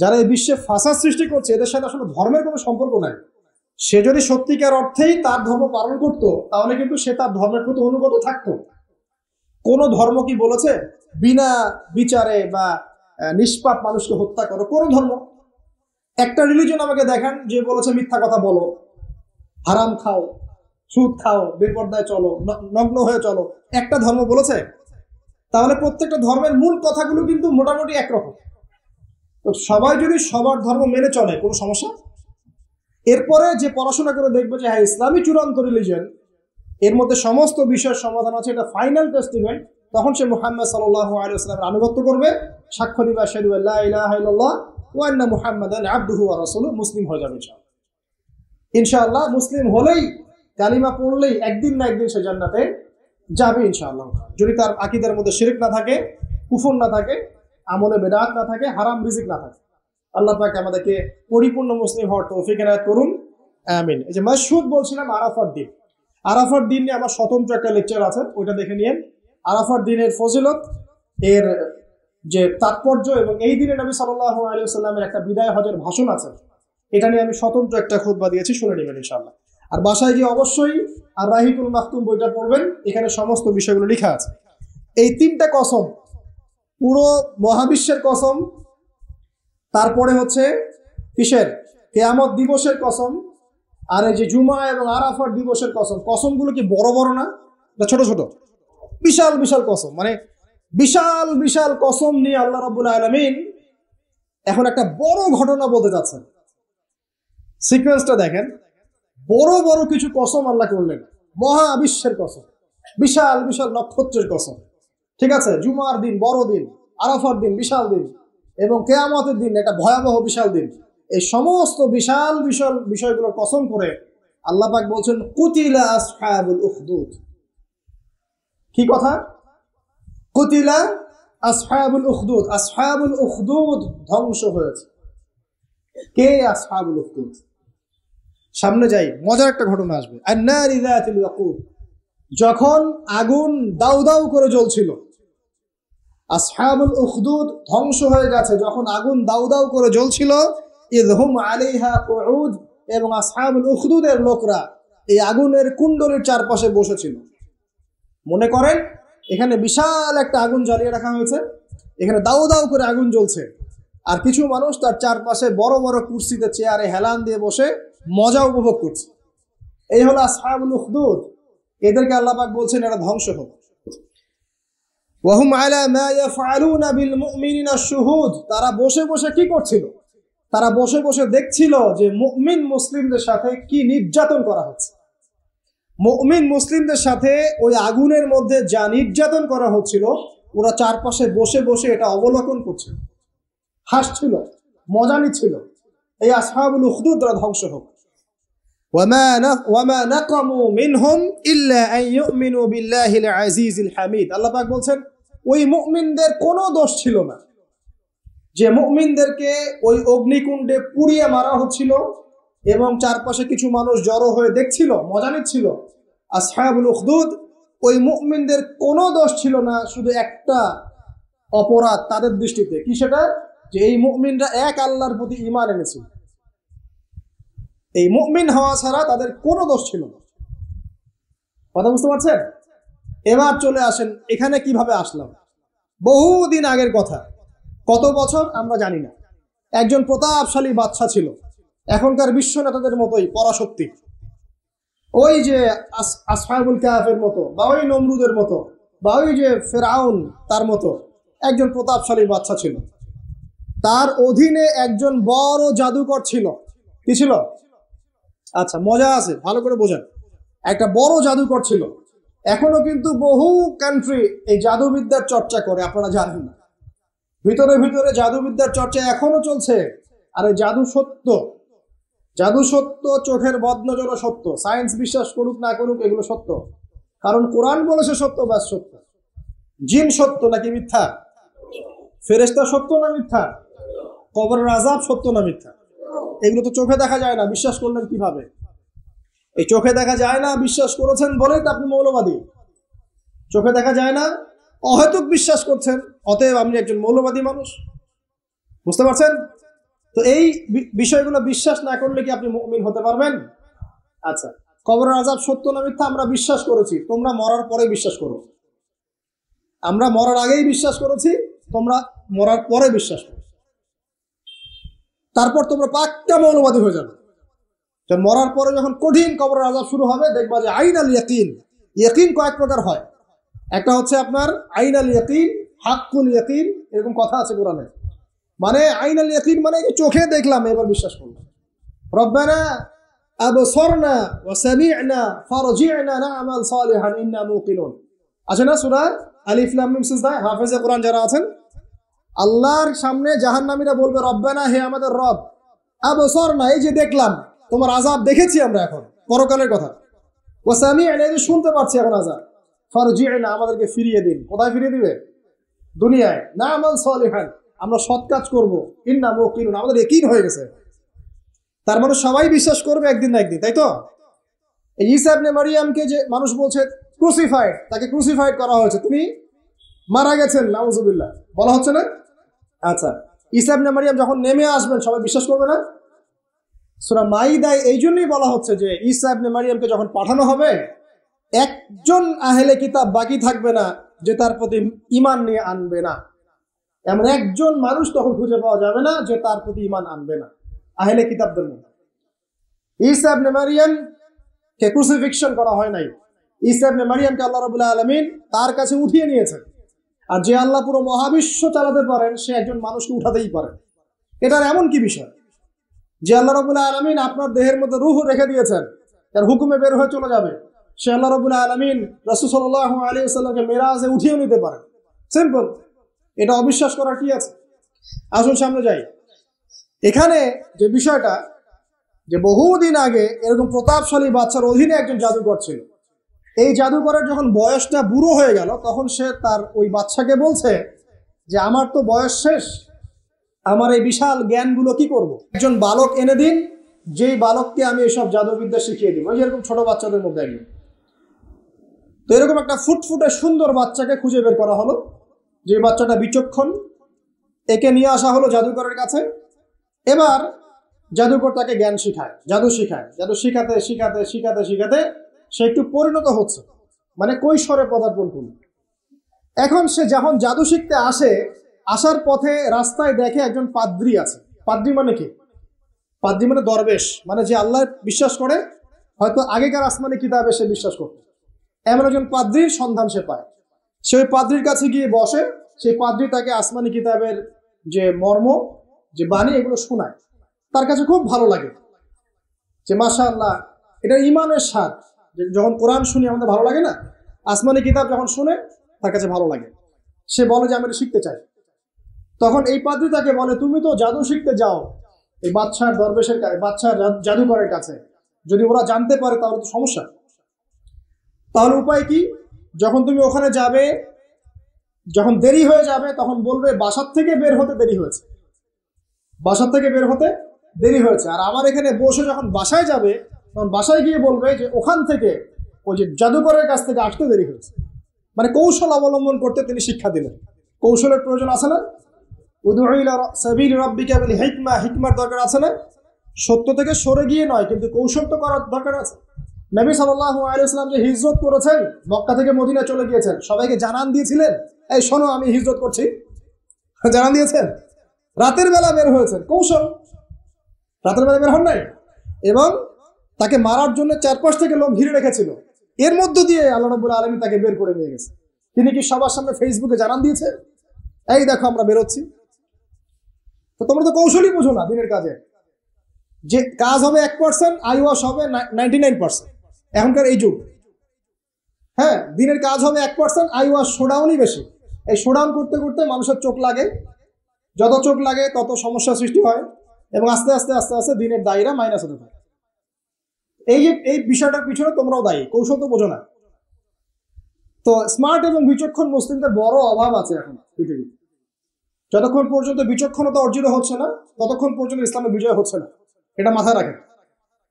যারা এই বিশ্বে ফাসাদ সৃষ্টি করছে, এদের সাথে আসলে ধর্মের কোনো সম্পর্ক নাই। সে যদি সত্যিকার অর্থেই তার ধর্ম পালন করত, তাহলে কিন্তু সে তার ধর্মের প্রতি অনুগত থাকতো। কোন ধর্ম কি বলেছে বিনা বিচারে বা নিষ্পাপ মানুষকে হত্যা করো? কোন ধর্ম? একটা রিলিজন আমাকে দেখান যে বলেছে মিথ্যা কথা বলো, হারাম খাও, সুদ খাও, বেপর্দায় চলো, নগ্ন হয়ে চলো। একটা ধর্ম বলেছে? তাহলে প্রত্যেকটা ধর্মের মূল কথাগুলো কিন্তু মোটামুটি একরকম। তো সবাই যদি সবার ধর্ম মেনে চলে, কোনো সমস্যা? এরপরে যে পড়াশোনা করে দেখবে যে হ্যাঁ ইসলামী চূড়ান্ত রিলিজন, এর মধ্যে সমস্ত বিষয়ের সমাধান আছে, এটা ফাইনাল টেস্টিমেন্ট, তখন সে মুহাম্মদ সাল্লাল্লাহু আলাইহি ওয়াসাল্লামের আনুগত্য করবে, সাক্ষ্য দিবে আশহাদু আল্লা ইলাহা ইল্লাল্লাহ ওয়া আন্না মুহাম্মাদান আবদুহু ওয়া রাসূলুহু, মুসলিম হয়ে যাবে ইনশাআল্লাহ। ইনশাআল্লাহ মুসলিম হলেই, কালিমা পড়লেই একদিন না একদিন সে জান্নাতে যাবে ইনশাআল্লাহ, যদি তার আকীদার মধ্যে শিরক না থাকে, কুফর না থাকে, আমলে বেদাত না থাকে, হারাম রিজিক না থাকে। আল্লাহ পাক আমাদেরকে পরিপূর্ণ মুসলিম হওয়ার তৌফিক এনায়েত করুন, আমিন। এই যে মাসউদ বলছিলাম আরাফার দিন, আরাফার দিন নিয়ে আমার স্বতন্ত্র একটা লেকচার আছে, ওইটা দেখে নিয়েন। আরাফার দিনের ফজিলত, এর যে তাৎপর্য, এবং এই দিনে নবী সাল্লাল্লাহু আলাইহি ওয়াসাল্লামের একটা বিদায় হজের ভাষণ আছে, এটা নিয়ে আমি স্বতন্ত্র একটা খুতবা দিয়েছি, শুনে নেবেন ইনশাআল্লাহ। আর বাসায় গিয়ে অবশ্যই আর রাহিকুল মাখতুম বইটা পড়বেন, এখানে সমস্ত বিষয়গুলো লেখা আছে। এই তিনটা কসম, পুরো মহাবিশ্বের কসম, তারপরে হচ্ছে কিসের? কিয়ামত দিবসের কসম, আর এই যে জুমা এবং আরাফার দিবসের কসম। কসমগুলো কি বড় বড় না ছোট ছোট? বিশাল বিশাল কসম, মানে বিশাল বিশাল কসম নিয়ে আল্লাহ রাব্বুল আলামিন এখন একটা বড় ঘটনা বলতে যাচ্ছেন। সিকোয়েন্সটা দেখেন, বড় বড় কিছু কসম আল্লাহ করলেন, মহাবিশ্বের কসম, বিশাল বিশাল নক্ষত্রের কসম, ঠিক আছে? জুমার দিন বড় দিন, আরাফার দিন বিশাল দিন, এবং কিয়ামতের দিন একটা ভয়াবহ বিশাল দিন। এই সমস্ত বিশাল বিশাল বিষয়গুলোর কসম করে আল্লাহ পাক বলছেন কুতিলা আসহাবুল উখদুদ। কি কথা? কুতিলা আসহাবুল উখদুদ। আসহাবুল উখদুদ ধ্বংস হয়েছে। কে আসহাবুল উখদুদ? সামনে যাই, মজার একটা ঘটনা আসবে। আন-নারি যাতিল ওয়াকুদ, যখন আগুন দাউ দাউ করে জ্বলছিল, আসহাবুল উখদুদ ধ্বংস হয়ে গেছে যখন আগুন দাউ দাউ করে জ্বলছিল। ইযহুম আলাইহা কুউদ, এবং আসহাবুল উখদুদের লোকরা এই আগুনের কুণ্ডলীর চারপাশে বসেছিল। মনে করেন এখানে বিশাল একটা আগুন জ্বালিয়ে রাখা হয়েছে, এখানে দাউ দাউ করে আগুন জ্বলছে, আর কিছু মানুষ তার চারপাশে বড় বড় কুরসিতে, চেয়ারে হেলান দিয়ে বসে মজা উপভোগ করছে। এই হলো আসহাবুল উখদুদ। এদেরকে আল্লাহ পাক বলছেন এরা ধ্বংস হোক। ওয়াহুম আলা মা ইয়াফআলুনা বিল মুমিনিনা শুহুদ, তারা বসে বসে কি করছিল? তারা বসে বসে দেখছিল যে মুমিন মুসলিমদের সাথে কি নির্যাতন করা হচ্ছে। মুমিন মুসলিমদের সাথে ওই আগুনের মধ্যে যা নির্যাতন করা হচ্ছিল, ওরা চারপাশে বসে বসে এটা অবলোকন করছিল, হাসছিল, মজা নিচ্ছিল। এই আসহাবুল উখদুদরা ধ্বংস হোক। ওয়ামা নাকামু মিনহুম ইল্লা আন ইউমিনু বিল্লাহিল আজিজিল হামিদ। আল্লাহ পাক বলছেন ওই মুমিনদের কোনো দোষ ছিল না যে মুমিনদেরকে ওই অগ্নিকুণ্ডে পুড়িয়ে মারা হচ্ছিল এবং চারপাশে কিছু মানুষ জড়ো হয়ে দেখছিল, মজা নিচ্ছিল। আসহাবুল উখদুদ, ওই মুমিনদের কোনো দোষ ছিল না, শুধু একটা অপরাধ তাদের দৃষ্টিতে। কি সেটা? যে এই মুমিনরা এক আল্লাহর প্রতি ঈমান এনেছিল। এই মুমিন হওয়া ছাড়া তাদের কোনো দোষ ছিল না। কথা বুঝতে পারছেন? এবার চলে আসেন এখানে কিভাবে আসলাম। বহুদিন আগের কথা, কত বছর আমরা জানি না। একজন প্রতাপশালী বাদশা ছিল, এখনকার বিশ্ব নেতাদের মতোই পরাশক্তি, ওই যে আসহাবুল কাহাফের মতো, বা ওই নমরুদের মতো, বা ওই যে ফেরাউন তার মতো একজন প্রতাপশালী বাদশা ছিল। তার অধীনে একজন বড় জাদুকর ছিল। কি ছিল? আচ্ছা, মজা আছে, ভালো করে বোঝেন। একটা বড় জাদুকর ছিল। এখনো কিন্তু বহু কান্ট্রি এই জাদুবিদ্যার চর্চা করে, আপনারা জানেন না। ভিতরে ভিতরে জাদুবিদ্যার চর্চা এখনো চলছে। আর এই জাদু সত্য, জাদু সত্য, চোখের বদনজর সত্য। সায়েন্স বিশ্বাস করুক না করুক, এগুলো সত্য। কারণ কোরআন বলেছে সত্য, ব্যাস সত্য। জিন সত্য নাকি মিথ্যা? ফেরেশতা সত্য না মিথ্যা? কবরের আযাব সত্য না মিথ্যা? এগুলো তো চোখে দেখা যায় না, বিশ্বাস করলেন কিভাবে? এই চোখে দেখা যায় না বিশ্বাস করেছেন বলেই তো আপনি মৌলবাদী। চোখে দেখা যায় না, অহেতুক বিশ্বাস করছেন, অতএব আপনি একজন মৌলবাদী মানুষ। বুঝতে পারছেন? তো এই বিষয়গুলো বিশ্বাস না করলে কি আপনি মুমিন হতে পারবেন? আচ্ছা, কবরের আযাব সত্য না মিথ্যা আমরা বিশ্বাস করেছি, তোমরা মরার পরে বিশ্বাস করো। আমরা মরার আগেই বিশ্বাস করেছি, তোমরা মরার পরে বিশ্বাস করো। তারপর তোমরা পাক্কা মৌলবাদী হয়ে যাবে। মরার পরে যখন কঠিন কবরের আযাব শুরু হবে, দেখবা যে আইনাল ইয়াকিন। ইয়াকিন কয়েক প্রকার হয়। একটা হচ্ছে আপনার আইনাল ইয়াকিন, হাক্কুল ইয়াকিন, এরকম কথা আছে কোরআনে। মানে আইনাল ইয়াকিন মানে চোখে দেখলাম এবার বিশ্বাস করলাম। রব্বানা আবসারনা ওয়া সামি'না ফারজি'না না'মাল সালিহান ইন্না মুকিনুন। আছে না সূরা আলিফ লাম মিম সিজদা? হাফেজে কোরআন যারা আছেন, আল্লাহর সামনে জাহান্নামীরা বলবে, রব্বানা, হে আমাদের রব, আবসারনা, এই যে দেখলাম, তোমার আযাব দেখেছি আমরা, এখন পরকালের কথা। ওয়া সামি'না, এই যে শুনতে পাচ্ছি এখন আযাব। ফারজি'না, আমাদেরকে ফিরিয়ে দিন। কোথায় ফিরিয়ে দিবে? দুনিয়ায়। না'মাল সালিহান, আমরা সৎ কাজ করবো। ইন্না মুকিনুন, আমাদের ইয়াকিন হয়ে গেছে। তার মানে সবাই বিশ্বাস করবে একদিন না একদিন, তাই তো? এই ঈসা ইবনে মারইয়ামকে যে মানুষ বলছে ক্রুসিফাইড, তাকে ক্রুসিফাইড করা হয়েছে, তিনি মারা গেছেন, নাউজুবিল্লাহ, বলা হচ্ছে না? আচ্ছা, ঈসা ইবনে মারইয়াম যখন নেমে আসবেন সবাই বিশ্বাস করবে না? সূরা মাইদায় এই জন্যই বলা হচ্ছে যে ঈসা ইবনে মারইয়ামকে যখন পাঠানো হবে, একজন আহলে কিতাব বাকি থাকবে না যে তার প্রতি ঈমান নিয়ে আনবে না। এমন একজন মানুষ তখন খুঁজে পাওয়া যাবে না যে তার প্রতি ঈমান আনবে না আহলে কিতাবদের মধ্যে। ঈসা ইবনে মারইয়ামকে ক্রুসিফিকশন করা হয় নাই। ঈসা ইবনে মারইয়ামকে আল্লাহ রাব্বুল আলামিন তার কাছে উঠিয়ে নিয়েছেন। আর যে আল্লাহ পুরো মহাবিশ্ব চালাতে পারেন, সে একজন মানুষকে উঠাতেই পারেন। এটার এমন কি বিষয় যে আল্লাহ রাব্বুল আলামিন আপনার দেহের মধ্যে রূহ রেখে দিয়েছেন, তার হুকুমে বের হয়ে চলে যাবে। সে আল্লাহ রাব্বুল আলামিন রাসূল সাল্লাল্লাহু আলাইহি ওয়াসাল্লামকে মেরাজে উঠিয়ে নিতে পারেন। সিম্পল। এটা অবিশ্বাস করার কি আছে? আসুন সামনে যাই। এখানে যে বিষয়টা, যে বহুদিন আগে এরকম প্রতাপশালী বাদশার অধীনে একজন জাদুকর ছিল। এই জাদুকরের যখন বয়সটা বুড়ো হয়ে গেল, তখন সে তার ওই বাদশাকে বলছে যে আমার তো বয়স শেষ, আমার এই বিশাল জ্ঞানগুলো কি করব? একজন বালক এনে দিন, যেই বালককে আমি এইসব জাদুবিদ্যা শিখিয়ে দিব। যেরকম ছোট বাচ্চাদের মধ্যে একজন। তো এরকম একটা ফুটফুটে সুন্দর বাচ্চাকে খুঁজে বের করা হলো, যে বাচ্চাটা বিচক্ষণ। একে নিয়ে আসা হলো জাদুকরের কাছে। এবার জাদুকর তাকে জ্ঞান শিখায়, জাদু শিখায়। জাদু শিখাতে শিখাতে শিখাতে শিখাতে সে একটু পরিণত হচ্ছে, মানে কৈশোরে পদার্পণ করল। এখন সে যখন জাদু শিখতে আসে, আসার পথে রাস্তায় দেখে একজন পাদ্রী আছে। পাদ্রী মানে কি? পাদ্রী মানে দরবেশ, মানে যে আল্লাহ বিশ্বাস করে, হয়তো আগেকার আসমানি কিতাবে সে বিশ্বাস করত। এমন একজন পাদ্রীর সন্ধান সে পায়। সে ওই পাদ্রীর কাছে গিয়ে বসে। সেই পাদ্রী তাকে আসমানি কিতাবের যে মর্ম, যে বাণী, এগুলো শোনায়। তার কাছে খুব ভালো লাগে যে মাশাআল্লাহ, এটা ঈমানের স্বাদ। যখন কোরআন শুনি আমাদের ভালো লাগে না? আসমানি কিতাব যখন শুনে তার কাছে ভালো লাগে। সে বলে যে আমি এটা শিখতে চাই। তখন এই পাদ্রী তাকে বলে, তুমি তো জাদু শিখতে যাও এই বাদশার দরবেশের কাছে, বাদশার জাদুকরের কাছে, যদি ওরা জানতে পারে তাহলে তো সমস্যা। তাহলে উপায় কি? যখন তুমি ওখানে যাবে, যখন দেরি হয়ে যাবে, তখন বলবে বাসার থেকে বের হতে দেরি হয়েছে, বাসার থেকে বের হতে দেরি হয়েছে। আর আমার এখানে বসে যখন বাসায় যাবে, তখন বাসায় গিয়ে বলবে যে ওখান থেকে, ওই যে জাদুকরের কাছ থেকে আসতে দেরি হয়েছে। মানে কৌশল অবলম্বন করতে তিনি শিক্ষা দিলেন। কৌশলের প্রয়োজন আছে না? উদউ ইলা সাবিলি রাব্বিকা বিল হিকমা, হিকমার দরকার আছে না? সত্য থেকে সরে গিয়ে নয়, কিন্তু কৌশল তো করার দরকার আছে। নবী সাল্লাল্লাহু আলাইহি ওয়াসাল্লাম যে হিজরত করেছেন, মক্কা থেকে মদিনা চলে গিয়েছেন, সবাইকে জানান দিয়েছিলেন, এই শোনো আমি হিজরত করছি? জানান দিয়েছেন? রাতের বেলা বের হয়েছেন, কৌশল, রাতের বেলা বের হন নাই, এবং তাকে মারার জন্য 4-5 থেকে লোক ঘিরে রেখেছিল। এর মধ্য দিয়ে আল্লাহ রাব্বুল আলামিন তাকে বের করে নিয়ে গেছে। তিনি কি সবার সামনে ফেসবুকে জানান দিয়েছে, এই দেখো আমরা বেরোচ্ছি? তো তোমরা তো কৌশলই বুঝো না দিনের কাজে, যে কাজ হবে 1%, আইওয়াশ হবে 99%। এখনকার এই যুগ, হ্যাঁ, দিনের কাজ হবে 1%, আইওয়াশ শোডাউনই বেশি। এই শোডাউন করতে করতে মানুষের চোখ লাগে, যত চোখ লাগে তত সমস্যা সৃষ্টি হয়, এবং আস্তে আস্তে আস্তে আস্তে দিনের দায়রা মাইনাস হতে থাকে। এই বিষয়টার পিছনে তোমরাও দায়ী, কৌশল তো বোঝো না। তো স্মার্ট এবং বিচক্ষণ মুসলিমদের বড় অভাব আছে এখন পৃথিবীতে। যতক্ষণ পর্যন্ত বিচক্ষণতা অর্জিত হচ্ছে না, ততক্ষণ পর্যন্ত ইসলামের বিজয় হচ্ছে না, এটা মাথায় রাখেন।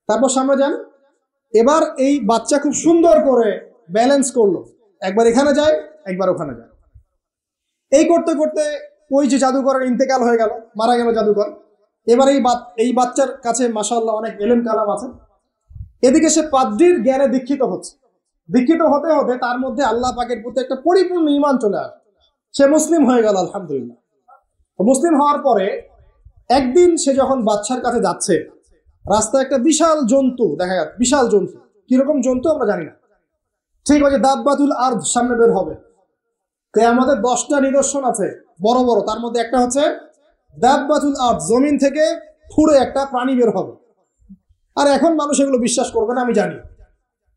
তারপর সামনে যান। এবার এই বাচ্চা খুব সুন্দর করে ব্যালেন্স করলো, একবার এখানে যায়, একবার ওখানে যায়। এই করতে করতে ওই যে জাদুকরের ইন্তেকাল হয়ে গেল, মারা গেল জাদুকর। এবার এই বাচ্চার কাছে মাশাআল্লাহ অনেক এলেম কালাম আছে। এদিকে সে পাদ্রীর জ্ঞানে দীক্ষিত হচ্ছে। দীক্ষিত হতে হতে তার মধ্যে আল্লাহ পাকের প্রতি একটা পরিপূর্ণ ঈমান চলে আসে, সে মুসলিম হয়ে গেল, আলহামদুলিল্লাহ। মুসলিম হওয়ার পরে একদিন সে যখন বাচ্চার কাছে যাচ্ছে, রাস্তায় একটা বিশাল জন্তু দেখা যাচ্ছে। বিশাল জন্তু, কিরকম জন্তু আমরা জানি না, ঠিক আছে, দাব্বাতুল আরদ সামনে বের হবে। কিয়ামতের 10টা নিদর্শন আছে বড় বড়, তার মধ্যে একটা হচ্ছে দাব্বাতুল আরদ, জমিন থেকে ফুড়ে একটা প্রাণী বের হবে। আর এখন মানুষ এগুলো বিশ্বাস করবে না, আমি জানি।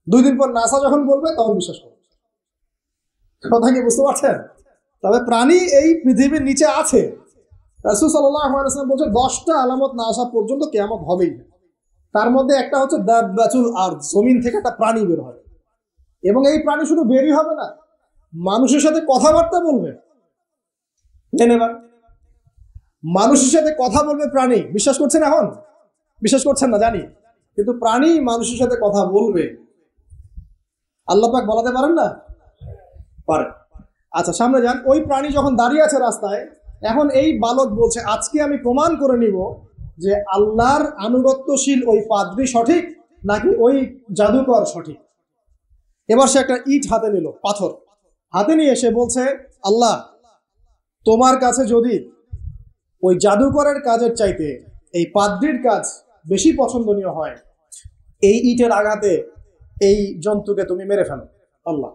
2 দিন পর নাসা যখন বলবে তখন বিশ্বাস করবে। কথা কি বুঝতে পারছেন? তবে প্রাণী এই পৃথিবীর নিচে আছে। রাসূল সাল্লাল্লাহু আলাইহি ওয়াসাল্লাম বলেছেন 10টা আলামত না আসা পর্যন্ত কিয়ামত হবেই না। তার মধ্যে একটা হচ্ছে দাব্বাতুল আরদ, জমিন থেকে একটা প্রাণী বের হবে, এবং এই প্রাণী শুধু বেরই হবে না, মানুষের সাথে কথাবার্তা বলবে। এবার মানুষের সাথে কথা বলবে প্রাণী। বিশ্বাস করছেন? এখন বিশ্বাস করছেন না জানি, কিন্তু প্রাণী মানুষের সাথে কথা বলবে। আল্লাহ পাক বলাতে পারেন না? পারে। আচ্ছা, সামনে যান। ওই প্রাণী যখন দাঁড়িয়ে আছে রাস্তায়, এখন এই বালক বলছে, আজকে আমি প্রমাণ করে নিব যে আল্লাহর আনুগত্যশীল ওই পাদ্রী সঠিক নাকি ওই জাদুকর সঠিক। এবার সে একটা ইট হাতে নিল, পাথর হাতে নিয়ে সে বলছে, আল্লাহ, তোমার কাছে যদি ওই জাদুকরের কাজের চাইতে এই পাদ্রীর কাজ বেশি পছন্দনীয় হয়, এই ইটের আঘাতে এই জন্তুকে তুমি মেরে ফেলো আল্লাহ।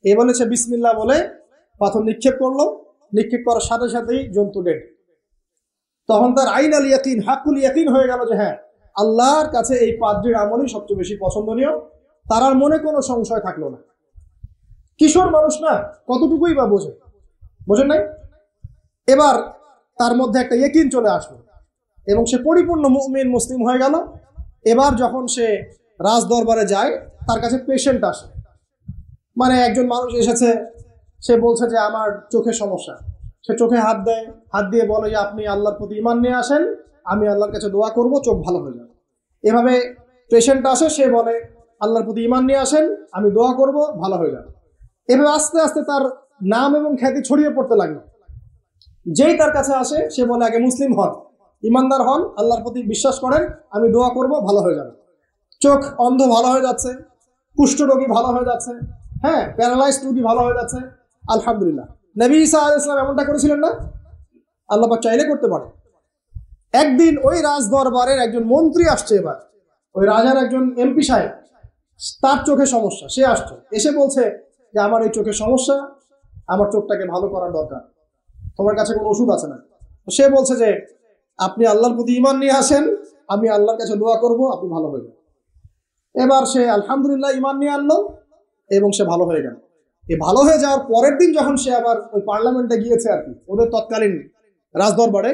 এই বলে সে বিসমিল্লাহ বলে পাথর নিক্ষেপ করলো। নিক্ষেপ করার সাথে সাথেই জন্তু ডেড। তখন তার আইন আল ইয়াকিন, হাকুল ইয়াকিন হয়ে গেল যে হ্যাঁ, আল্লাহর কাছে এই পাদ্রীর আমলই সবচেয়ে বেশি পছন্দনীয়। তার আর মনে কোনো সংশয় থাকলো না। কিশোর মানুষ না, কতটুকুই বা বোঝে, বোঝেন নাই? এবার তার মধ্যে একটা ইয়াকিন চলে আসলো এবং সে পরিপূর্ণ মুমিন মুসলিম হয়ে গেল। এবার যখন সে রাজ দরবারে যায়, তার কাছে পেশেন্ট আসে, মানে একজন মানুষ এসেছে, সে বলছে যে আমার চোখের সমস্যা। সে চোখে হাত দেয়, হাত দিয়ে বলে যে আপনি আল্লাহর প্রতি ঈমান নিয়ে আসেন, আমি আল্লাহর কাছে দোয়া করব, চোখ ভালো হয়ে যাবে। এভাবে পেশেন্ট আসে, সে বলে আল্লাহর প্রতি ঈমান নিয়ে আসেন, আমি দোয়া করব, ভালো হয়ে যাবে। এভাবে আস্তে আস্তে তার নাম এবং খ্যাতি ছড়িয়ে পড়তে লাগলো। যেই তার কাছে আসে, সে বলে আগে মুসলিম হন, ইমানদার হন, আল্লাহর প্রতি বিশ্বাস করেন, আমি দোয়া করব, ভালো হয়ে যাবে। চোখ অন্ধ ভালো হয়ে যাচ্ছে, কুষ্ঠরোগী ভালো হয়ে যাচ্ছে, হ্যাঁ, প্যারালাইজড রোগী ভালো হয়ে যাচ্ছে, আলহামদুলিল্লাহ। নবী ঈসা আলাইহিস সালাম এমনটা করেছিলেন না? আল্লাহ পাক চাইলে করতে পারে। একদিন ওই রাজ দরবারের একজন মন্ত্রী আসছে, এবার ওই রাজার একজন এমপি সাহেব, তার চোখে সমস্যা, সে আসছে, এসে বলছে যে আমার এই চোখের সমস্যা, আমার চোখটাকে ভালো করার দরকার, তোমার কাছে কোনো ওষুধ আছে না? সে বলছে যে আপনি আল্লাহর প্রতি ঈমান নিয়ে আসেন, আমি আল্লাহর কাছে দোয়া করব, আপনি ভালো হয়ে যাবেন। এবার সে আলহামদুলিল্লাহ ঈমান নিয়ে আনলো এবং সে ভালো হয়ে গেল। এই ভালো হয়ে যাওয়ার পরের দিন যখন সে আবার ওই পার্লামেন্টে গিয়েছে আর কি, ওদের তৎকালীন রাজদরবারে,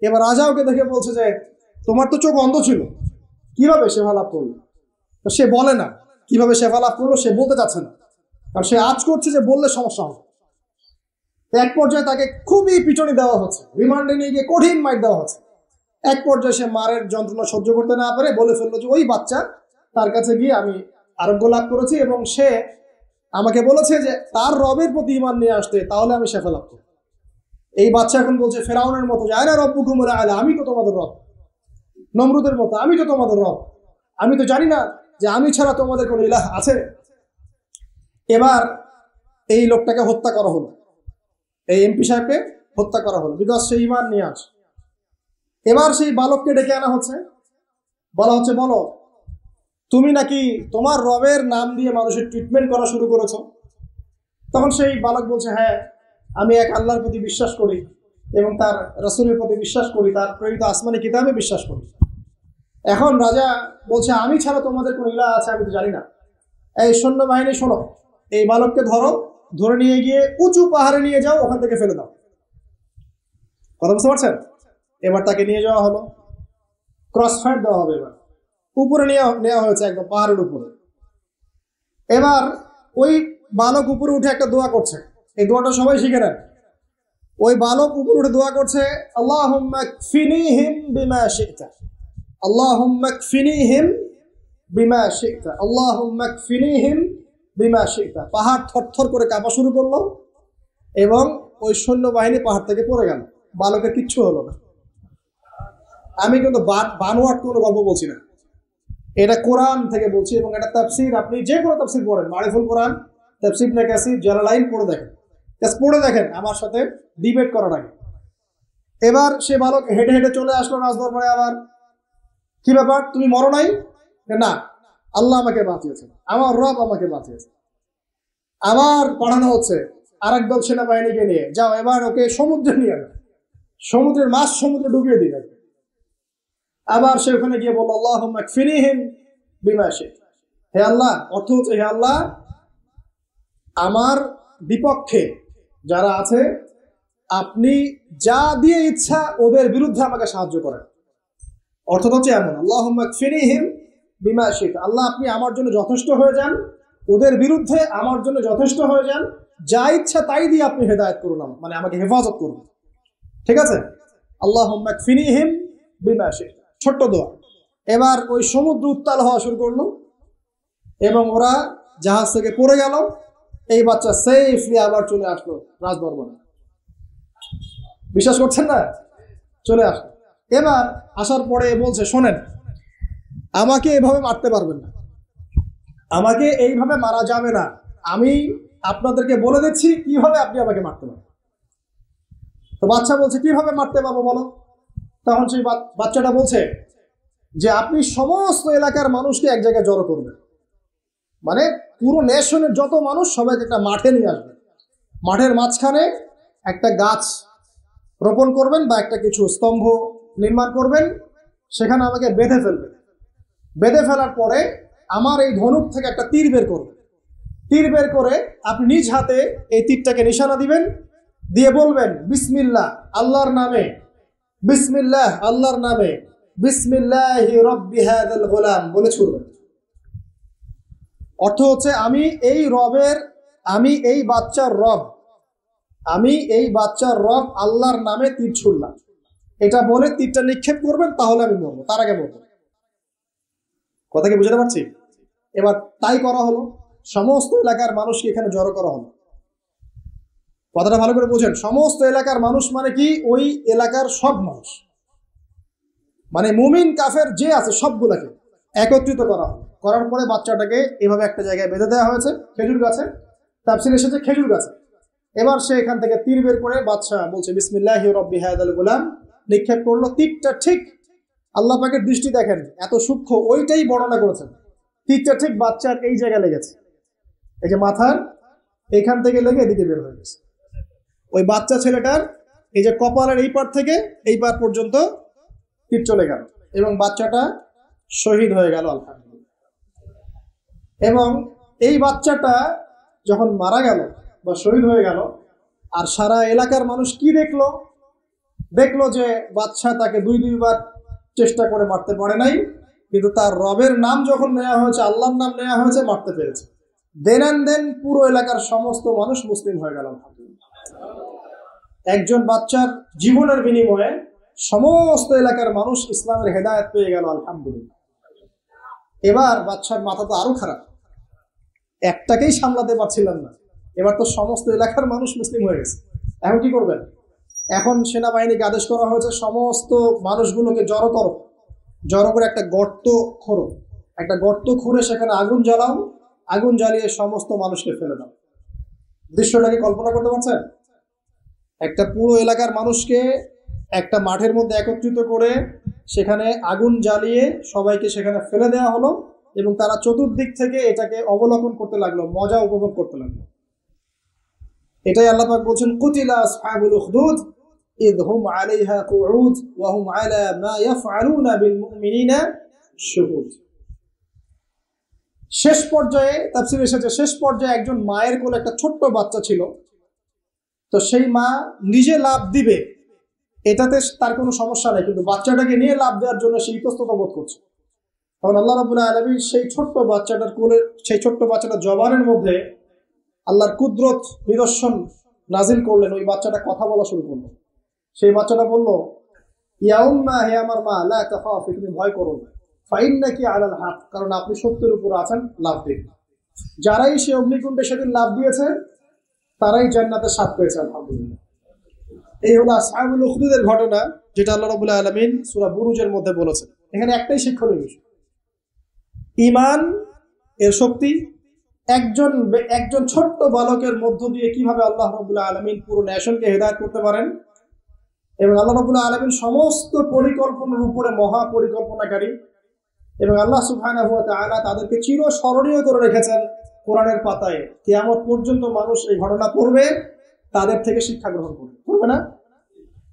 এবার রাজা ওকে দেখে বলছে যে তোমার তো চোখ অন্ধ ছিল, কিভাবে সেবা লাভ করলো? তো সে বলে না কিভাবে সেবা লাভ করলো, সে বলতে চাচ্ছে না, কারণ সে আজ করছে যে বললে সমস্যা হবে। এক পর্যায়ে তাকে খুবই পিটনি দেওয়া হচ্ছে, রিমান্ডে নিয়ে গিয়ে কঠিন মাইর দেওয়া হচ্ছে। এক পর্যায়ে সে মারের যন্ত্রণা সহ্য করতে না পারে বলে ফেললো যে ওই বাচ্চা, তার কাছে গিয়ে আমি আরোগ্য লাভ করেছি এবং সে আমাকে বলেছে যে তার রবের প্রতি ঈমান নিয়ে আসতে, তাহলে আমি শেফা লাভ করব। এই বাচ্চা এখন বলছে ফেরাউনের মতো, যায় না রব্বুকুম আলা, আমি তো তোমাদের রব। নমরুদের মতো, আমি তো তোমাদের রব, আমি তো জানি না যে আমি ছাড়া তোমাদের কোনো ইলাহ আছে। এবার এই লোকটাকে হত্যা করা হলো, এই এমপি সাহেবকে হত্যা করা হলো, বিকজ সে ঈমান নিয়ে আসে। এবার সেই বালককে ডেকে আনা হচ্ছে, বলা হচ্ছে বলো তুমি নাকি তোমার রবের নাম দিয়ে মানুষের ট্রিটমেন্ট করা শুরু করেছো। তখন সেই বালক বলছে, হ্যাঁ আমি এক আল্লাহর প্রতি বিশ্বাস করি এবং তার রাসূলের প্রতি বিশ্বাস করি, তার প্রেরিত আসমানি কিতাবে বিশ্বাস করি। এখন রাজা বলছে, আমি ছাড়া তোমাদের কোন ইলাহ আছে আমি তো জানি না। এই সৈন্যবাহিনী শোনো, এই বালককে ধরো, ধরে নিয়ে গিয়ে উঁচু পাহাড়ে নিয়ে যাও, ওখান থেকে ফেলে দাও। কথা বুঝতে পারছেন? এবার তাকে নিয়ে যাওয়া হলো, ক্রস ফায়ার দেওয়া হবে, এবার উপরে নেওয়া হয়েছে, একদম পাহাড়ের উপরে। এবার ওই বালক উপরে উঠে একটা দোয়া করছে, এই দোয়াটা সবাই শিখে নেন। ওই বালক উপরে উঠে দোয়া করছে, আল্লাহুম্মা কফিনিহিম বিমা শি'তা, আল্লাহুম্মা কফিনিহিম বিমা শি'তা, আল্লাহুম্মা কফিনিহিম বিমা শি'তা। পাহাড় থরথর করে কাঁপা শুরু করলো এবং ওই সৈন্যবাহিনী পাহাড় থেকে পড়ে গেল, বালকের কিচ্ছু হলো না। আমি কিন্তু বানোয়াট কোনো গল্প বলছি না, এটা কোরআন থেকে বলছি, এবং এটা তাফসীর, আপনি যে কোনো তাফসীর পড়েন, মারিফুল কোরআন, তাফসীর ইবনে কাসির, জালালাইন পড়ে দেখেন, পড়ে দেখেন, আমার সাথে ডিবেট করার আগে। এবার সে বালক হেঁটে হেঁটে চলে আসলো রাজদরবারে। আবার কি ব্যাপার, তুমি মরো নাই? না, আল্লাহ আমাকে বাঁচিয়েছে, আমার রব আমাকে বাঁচিয়েছে। আবার পাঠানো হচ্ছে আরেক দল সেনাবাহিনীকে নিয়ে, যাও এবার ওকে সমুদ্রে নিয়ে যাও, সমুদ্রের মাছ সমুদ্রে ডুবিয়ে দিবে। আবার সে ওখানে গিয়ে বলল, আল্লাহুম্মা কফিনিহিম বিমা শি'তা, হে আল্লাহ, অর্থ হচ্ছে হে আল্লাহ, আমার বিপক্ষে যারা আছে আপনি যা দিয়ে ইচ্ছা ওদের বিরুদ্ধে আমাকে সাহায্য করেন। অর্থ হচ্ছে এমন, আল্লাহুম্মা কফিনিহিম বিমা শি'তা, আল্লাহ আপনি আমার জন্য যথেষ্ট হয়ে যান, ওদের বিরুদ্ধে আমার জন্য যথেষ্ট হয়ে যান, যা ইচ্ছা তাই দিয়ে আপনি হেদায়েত করুন, মানে আমাকে হেফাজত করুন। ঠিক আছে? আল্লাহুম্মা কফিনিহিম বিমা শি'তা, ছোট্ট দোয়া। এবার ওই সমুদ্র উত্তাল হওয়া শুরু করলো এবং ওরা জাহাজ থেকে পড়ে গেল। এই বাচ্চা সেফলি আবার চলে আসলো রাজদরবারে। বিশ্বাস করছেন না? চলে আসলো। এবার আসার পরে বলছে, শোনেন, আমাকে এভাবে মারতে পারবেন না, আমাকে এইভাবে মারা যাবে না, আমি আপনাদেরকে বলে দিচ্ছি কিভাবে আপনি আমাকে মারতে পারবেন। তো বাচ্চা বলছে, কিভাবে মারতে পারবো বলো। তখন সেই বাচ্চাটা বলছে যে আপনি সমস্ত এলাকার মানুষকে এক জায়গায় জড়ো করবেন, মানে পুরো নেশনের যত মানুষ সবাইকে একটা মাঠে নিয়ে আসবেন, মাঠের মাঝখানে একটা গাছ রোপণ করবেন বা একটা কিছু স্তম্ভ নির্মাণ করবেন, সেখানে আমাকে বেঁধে ফেলবেন। বেঁধে ফেলার পরে আমার এই ধনুক থেকে একটা তীর বের করবেন, তীর বের করে আপনি নিজ হাতে এই তীরটাকে নিশানা দিবেন, দিয়ে বলবেন বিসমিল্লাহ আল্লাহর নামে, বিসমিল্লাহ আল্লাহর নামে, বিসমিল্লাহি রব্বি হাযাল গোলাম বলে ছুড়বেন। অর্থ হচ্ছে আমি এই বাচ্চার রব, আমি এই বাচ্চার রব আল্লাহর নামে তীর ছুড়লাম, এটা বলে তীরটা নিক্ষেপ করবেন, তাহলে আমি মরবো, তার আগে মরবো। কথা কি বুঝতে পারছি? এবার তাই করা হলো, সমস্ত এলাকার মানুষকে এখানে জড়ো করা হলো। কথাটা ভালো করে বোঝেন, সমস্ত এলাকার মানুষ মানে কি, ওই এলাকার সব মানুষ, মানে মুমিন কাফের যে আছে সবগুলাকে একত্রিত করা হলো। করার পরে বাচ্চাটাকে এভাবে একটা জায়গায় বেঁধে দেওয়া হয়েছে, খেজুর গাছে, তাফসীরে এসেছে খেজুর গাছে। এবার সে এখান থেকে তীর বের করে বাচ্চা বলছে বিসমিল্লাহি রব্বি হাযাল গোলাম, নিক্ষেপ করলো। তীরটা ঠিক, আল্লাহ পাকের দৃষ্টি দেখেন এত সূক্ষ্ম, ওইটাই বর্ণনা করেছেন। তীরটা ঠিক বাচ্চার এই জায়গায় লেগেছে, এই যে মাথার এখান থেকে লেগে এদিকে বের হয়ে গেছে। ওই বাচ্চা ছেলেটার এই যে কপালের এই পার থেকে এই পার পর্যন্ত তীর চলে গেল এবং বাচ্চাটা শহীদ হয়ে গেল আলহামদুলিল্লাহ। এবং এই বাচ্চাটা যখন মারা গেল বা শহীদ হয়ে গেল, আর সারা এলাকার মানুষ কি দেখলো যে বাচ্চা তাকে দুইবার চেষ্টা করে মারতে পারে নাই, কিন্তু তার রবের নাম যখন নেওয়া হয়েছে, আল্লাহর নাম নেওয়া হয়েছে, মারতে পেরেছে। দেন পুরো এলাকার সমস্ত মানুষ মুসলিম হয়ে গেল আলহামদুলিল্লাহ। একজন বাচ্চার জীবনের বিনিময়ে সমস্ত এলাকার মানুষ ইসলামের হেদায়েত পেয়ে গেল আলহামদুলিল্লাহ। এবার বাচ্চার মাথা তো আরো খারাপ, একটাকেই সামলাতে পারছিলেন না, এবার তো সমস্ত এলাকার মানুষ মুসলিম হয়ে গেছে। এখন কি করবেন? এখন সেনাবাহিনীকে আদেশ করা হয়েছে সমস্ত মানুষগুলোকে জড়ো করে একটা গর্ত খোঁড়ো, একটা গর্ত খুঁড়ে সেখানে আগুন জ্বালাও, আগুন জ্বালিয়ে সমস্ত মানুষকে ফেলে দাও। দৃশ্যটাকে কল্পনা করতে পারছেন? একটা পুরো এলাকার মানুষকে একটা মাঠের মধ্যে একত্রিত করে সেখানে আগুন জ্বালিয়ে সবাইকে সেখানে ফেলে দেওয়া হলো এবং তারা চতুর্দিক থেকে এটাকে অবলোকন করতে লাগলো, মজা উপভোগ করতে লাগলো। এটাই আল্লাহ পাক বলছেন, কুতিলা আসহাবুল উখদুদ ইয হুম আলাইহা কুউদ ওয়া হুম আলা মা ইয়াফআলুনা বিল মুমিনিনা শুহুদ। শেষ পর্যায়ে তাফসীরে এসেছে, শেষ পর্যায়ে একজন মায়ের কোলে একটা ছোট্ট বাচ্চা ছিল। তো সেই মা নিজে লাভ দিবে এটাতে তার কোনো সমস্যা নেই, কিন্তু বাচ্চাটাকে নিয়ে লাভ দেওয়ার জন্য সে ইতস্তত বোধ করছে। তখন আল্লাহ রাব্বুল আলামিন সেই ছোট্ট বাচ্চাটার কোলে, সেই ছোট্ট বাচ্চাটার জবানের মধ্যে আল্লাহর কুদরত নিদর্শন নাজিল করলেন। ওই বাচ্চাটা কথা বলা শুরু করলো। সেই বাচ্চাটা বলল, ইয়া উম্মা, হে আমার মা, লা তাখাফি, তুমি ভয় করো না, ফাইন্নাকি আলাল হক, কারণ আপনি সত্যের উপর আছেন, লাভ দিন। যারাই সে অগ্নিকুণ্ডে সেদিন লাভ দিয়েছে তারাই জান্নাতের স্বাদ পেয়েছে, আলহামদুলিল্লাহ। এই হলো আসহাবুল উখদুদের ঘটনা, যেটা আল্লাহ রাব্বুল আলামিন সূরা বুরুজের মধ্যে বলেছেন। এখানে একটাই শিক্ষণীয় বিষয়, ঈমান এর শক্তি। একজন ছোট্ট বালকের মধ্য দিয়ে কিভাবে আল্লাহ রাব্বুল আলামিন পুরো নেশনকে হেদায়েত করতে পারেন, এবং আল্লাহ রাব্বুল আলামিন সমস্ত পরিকল্পনার উপরে মহা পরিকল্পনাকারী, এবং আল্লাহ সুবহানাহু ওয়া তাআলা তাদেরকে চিরস্মরণীয় করে রেখেছেন কোরআনের পাতায়। কিয়ামত পর্যন্ত মানুষ এই ঘটনা পড়বে, তাদের থেকে শিক্ষা গ্রহণ করবে না?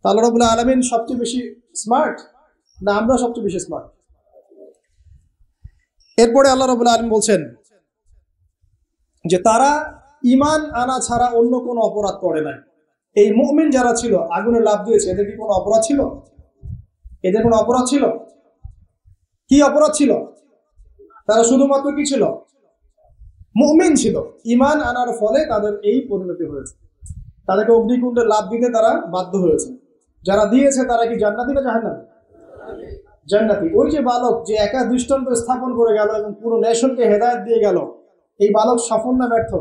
আল্লাহ রাব্বুল আলামিন সবচেয়ে বেশি স্মার্ট না আমরা সবচেয়ে বেশি স্মার্ট? এরপরে আল্লাহ রাব্বুল আলামিন বলছেন যে তারা ঈমান আনা ছাড়া অন্য কোনো অপরাধ করে নাই। এই মুমিন যারা ছিল, আগুনে লাফ দিয়েছে, এদের কি কোনো অপরাধ ছিল? এদের কোনো অপরাধ ছিল? কি অপরাধ ছিল? তারা শুধুমাত্র কি ছিল? মুমিন ছিল। ঈমান আনার ফলে তাদের এই পরিণতি হয়েছে। তাদেরকে অগ্নিকুণ্ডে লাফ দিতে তারা বাধ্য হয়েছে। যারা দিয়েছে তারা কি জান্নাতি না জাহান্নামী? জান্নাতি। ওই যে বালক যে একা দৃষ্টান্ত স্থাপন করে গেল এবং পুরো নেশনকে হেদায়েত দিয়ে গেল, এই বালক সফল না ব্যর্থ?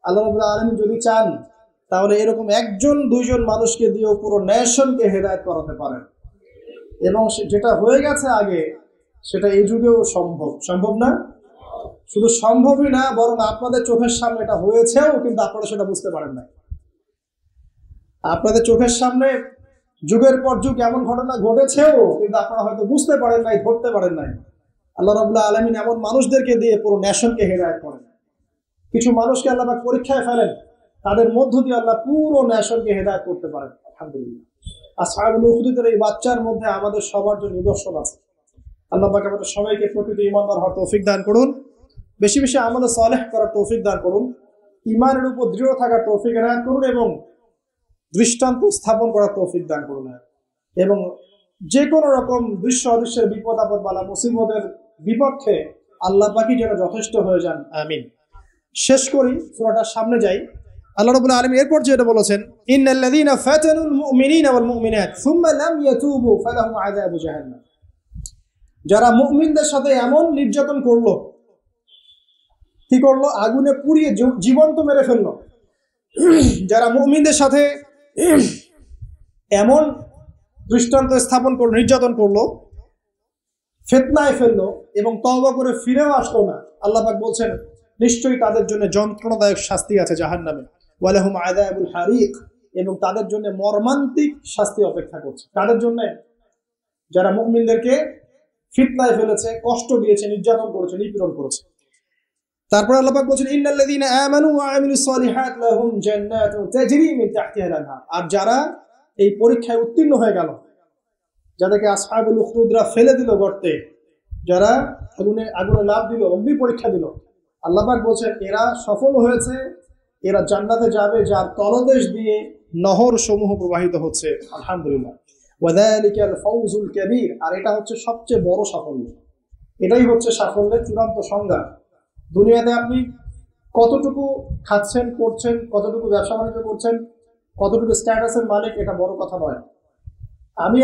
আল্লাহ রাব্বুল আলামিন যদি চান তাহলে এরকম একজন দুইজন মানুষকে দিয়েও পুরো নেশনকে হেদায়েত করাতে পারেন। এবং যেটা হয়ে গেছে আগে সেটা এই যুগেও সম্ভব। সম্ভব না? শুধু সম্ভবই না, বরং আপনাদের চোখের সামনে এটা হয়েছেও, কিন্তু আপনারা সেটা বুঝতে পারেন না। আপনাদের চোখের সামনে যুগের পর যুগ এমন ঘটনা ঘটেছেও, কিন্তু আপনারা হয়তো বুঝতে পারেন নাই, ধরতে পারেন নাই। আল্লাহ রাব্বুল আলামিন এমন মানুষদেরকে দিয়ে পুরো নেশনকে হেদায়েত করেন। কিছু মানুষকে আল্লাহ পাক পরীক্ষায় ফেলেন, তাদের মধ্য দিয়ে আল্লাহ পুরো নেশনকে হেদায়েত করতে পারেন, আলহামদুলিল্লাহ। আসহাবুল উখদুদের এই বাচ্চার মধ্যে আমাদের সবার জন্য নিদর্শন আছে। আল্লাহ পাক আমাদের সবাইকে প্রকৃত ঈমানদার হওয়ার তৌফিক দান করুন, বেশি বেশি আমলে সালেহ করার তৌফিক দান করুন, ঈমানের উপর দৃঢ় থাকার তৌফিক এনায়েত করুন, এবং দৃষ্টান্ত স্থাপন করার তৌফিক দান করুন, এবং যে কোনো রকম দৃশ্য অদৃশ্যের বিপদ আপদ বালা মুসিবতের বিপক্ষে আল্লাহ পাকই যেন যথেষ্ট হয়ে যান, আমিন। শেষ করি, সূরাটার সামনে যাই। আল্লাহ রাব্বুল আলামিন এরপর যেটা বলেছেন, ইন্নাল্লাযীনা ফাতানুল মুমিনিনা ওয়াল মুমিনাত সুম্মা লাম ইয়াতুবু ফালাহুম আযাবু জাহান্নাম। যারা মুমিনদের সাথে এমন নির্যাতন করলো, কি করলো? আগুনে পুড়িয়ে জীবন্ত মেরে ফেললো। যারা মুমিনদের সাথে এমন দৃষ্টান্ত স্থাপন করলো, নির্যাতন করলো, ফিতনায় ফেললো এবং তওবা করে ফিরেও আসলো না, আল্লাহ পাক বলছেন নিশ্চয়ই তাদের জন্য যন্ত্রণাদায়ক শাস্তি আছে জাহান্নামে। ওয়ালাহুম আযাবুল হারিক, এবং তাদের জন্য মর্মান্তিক শাস্তি অপেক্ষা করছে। তাদের জন্য যারা মুমিনদেরকে ফিতনায় ফেলেছে, কষ্ট দিয়েছে, নির্যাতন করেছে, নিপীড়ন করেছে। তারপর আল্লাহ পাক বলেছেন, ইন্নাল্লাযীনা আমানু ওয়া আমিলুস সালিহাত লাহুম জান্নাতুন তাজরি মিন তাহতিহাল আনহার। আর যারা এই পরীক্ষায় উত্তীর্ণ হয়ে গেল, যাদেরকে আসহাবুল উখদুদরা ফেলে দিল গর্তে, যারা আগুনে লাফ দিল, অগ্নি পরীক্ষা দিল, আল্লাহ পাক বলছেন এরা সফল হয়েছে, এরা জান্নাতে যাবে যার তলদেশ দিয়ে নহর সমূহ প্রবাহিত হচ্ছে, আলহামদুলিল্লাহ। ওয়াযালিকাল ফাওজুল কাবীর। আর এটা হচ্ছে সবচেয়ে বড় সাফল্য। এটাই হচ্ছে সাফল্যের চূড়ান্ত সংজ্ঞা। দুনিয়াতে আপনি কতটুকু খাচ্ছেন, করছেন, কতটুকু ব্যবসা বাণিজ্য করছেন, কতটুকু স্ট্যাটাসের মালিক, এটা বড় কথা নয়।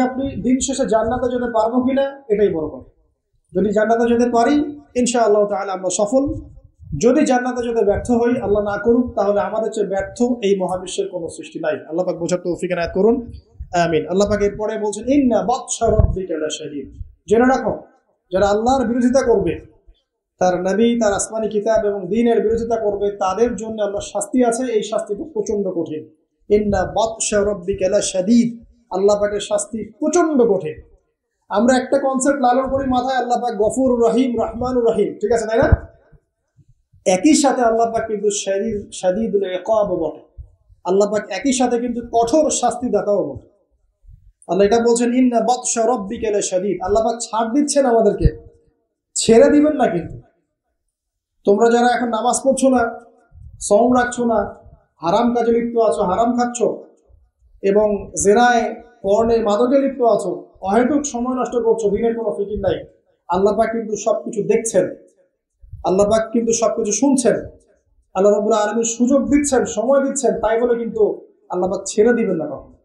আপনি দিন শেষে জান্নাতে যেতে পারবো কিনা, এটাই বড় কথা। যদি জান্নাতে যেতে পারি, ইনশাআল্লাহ তাআলা আমরা সফল। যদি জান্নাতে যেতে ব্যর্থ হই, আল্লাহ না করুক, তাহলে আমাদের চেয়ে ব্যর্থ এই মহাবিশ্বের কোনো সৃষ্টি নাই। আল্লাহ পাক বোঝার তৌফিক এনায়েত করুন, আমিন। আল্লাহ পাক এরপরে বলছেন, ইন্না বাতশা রাব্বিকা লাশাদীদ। জেনে রাখো, যারা আল্লাহর বিরোধিতা করবে, তার নবী, তার আসমানি কিতাব এবং দ্বীনের বিরোধিতা করবে, তাদের জন্য আল্লাহর শাস্তি আছে। এই শাস্তিটা প্রচন্ড কঠিন। ইন্না বাতশা রাব্বিকা লাশাদীদ, আল্লাহ পাকের শাস্তি প্রচন্ড কঠিন। আমরা একটা কনসেপ্ট লালন করি মাথায়, আল্লাহ পাক গফুরুর রহিম, রহমানুর রহিম, ঠিক আছে তাই না? একই সাথে আল্লাহ পাক কিন্তু শাদীদুল ইকাব বটে। আল্লাহ পাক একই সাথে কিন্তু কঠোর শাস্তি দাতাও বটে। আল্লাহ এটা বলছেন ইন্না বাতশা রাব্বিকা লাশাদীদ, আল্লাহ পাক ছাড় দিচ্ছেন আমাদেরকে, ছেড়ে দিবেন না কিন্তু। তোমরা যারা এখন নামাজ পড়ছো না, সওম রাখছো না, হারাম কাজে লিপ্ত আছো, হারাম খাচ্ছ এবং জেনায় পর্নে মাদকে লিপ্ত আছো, অহেতুক সময় নষ্ট করছো, দিনের কোনো ফিকির নাই, আল্লাহ পাক কিন্তু সবকিছু দেখছেন, আল্লাহ পাক কিন্তু সবকিছু শুনছেন, আল্লাহ রাব্বুল আলামিন সুযোগ দিচ্ছেন, সময় দিচ্ছেন, তাই বলে কিন্তু আল্লাহ পাক ছেড়ে দিবেন না কখনো।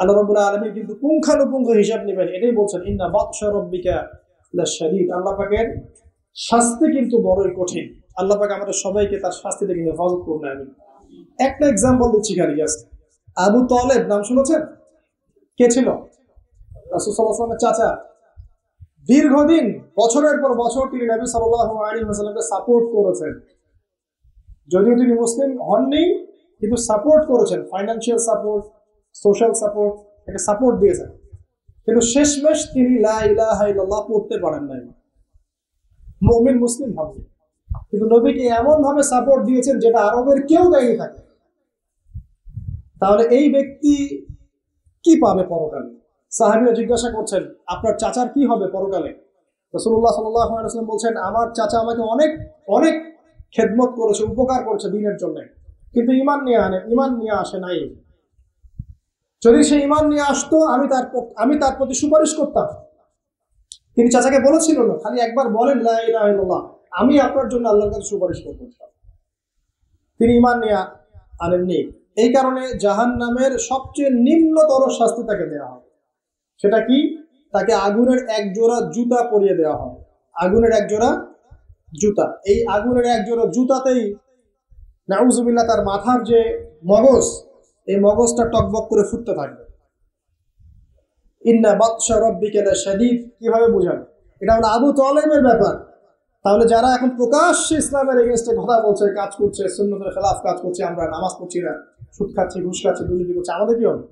আল্লাহ রাব্বুল আলামিন কিন্তু পুঙ্খানুপুঙ্খ হিসাব নেবেন, এটাই বলছেন ইন্না বাতশা রাব্বিকা লাশাদীদ, আল্লাহ পাকের শাস্তি কিন্তু বড়ই কঠিন। আল্লাহ পাক আমাদের সবাইকে তার শাস্তি থেকে হেফাজত করুন, আমিন। একটা এক্সাম্পল দিচ্ছি খালি জাস্ট। আবু তালেব নাম শুনেছেন? কে ছিল? রাসূল সাল্লাল্লাহু আলাইহি ওয়াসাল্লামের চাচা। দীর্ঘদিন বছরের পর বছর তিনি নবী সাল্লাল্লাহু আলাইহি ওয়াসাল্লামকে সাপোর্ট করেছেন। যদিও তিনি মুসলিম হননি, কিন্তু সাপোর্ট করেছেন, ফাইন্যান্সিয়াল সাপোর্ট, সোশ্যাল সাপোর্ট, তাকে সাপোর্ট দিয়েছেন। কিন্তু শেষমেশ তিনি লা ইলাহা ইল্লাল্লাহ পড়তে পারেন নাই, মুমিন মুসলিম ভাবে, কিন্তু নবীকে এমন ভাবে সাপোর্ট দিয়েছেন যেটা আরবের কেউ দেয়নি থাকে। তাহলে এই ব্যক্তি কি পাবে পরকালে? সাহাবীরা জিজ্ঞাসা করছেন আপনার চাচার কি হবে পরকালে? রাসূলুল্লাহ সাল্লাল্লাহু আলাইহি ওয়াসাল্লাম বলছেন আমার চাচা আমাকে অনেক অনেক খেদমত করেছে, উপকার করেছে দ্বীনের জন্য, কিন্তু ঈমান নিয়ে আসে নাই। যদি সে ঈমান নিয়ে আসতো আমি তার প্রতি সুপারিশ করতাম। তিনি চাচাকে বলেছিল না, খালি একবার বলেন লা ইলাহা ইল্লাল্লাহ, আমি আপনার জন্য আল্লাহর কাছে সুপারিশ করব। তিনি ঈমান নিয়ে আনেননি, এই কারণে জাহান্নামের সবচেয়ে নিম্নতর শাস্তি তাকে দেওয়া হয়। সেটা কি? তাকে আগুনের এক জোড়া জুতা পরিয়ে দেওয়া হয়। আগুনের এক জোড়া জুতা, এই আগুনের এক জোড়া জুতাতেই নাউজুবিল্লাহ তার মাথার যে মগজ, এই মগজটা টকবক করে ফুটতে থাকবে। ইন্না বাতশা রাব্বিকা লাশাদীদ কিভাবে বোঝাবে? এটা হলো আবু তালেবের ব্যাপার। তাহলে যারা এখন প্রকাশ্যে ইসলামের এগেইনস্টে কথা বলছে, কাজ করছে, সুন্নতের খেলাফ কাজ করছে, আমরা নামাজ পড়ছি না, সুদ খাচ্ছি, ঘুষ খাচ্ছি, দুর্নীতি করছি, আমাদের কি হবে?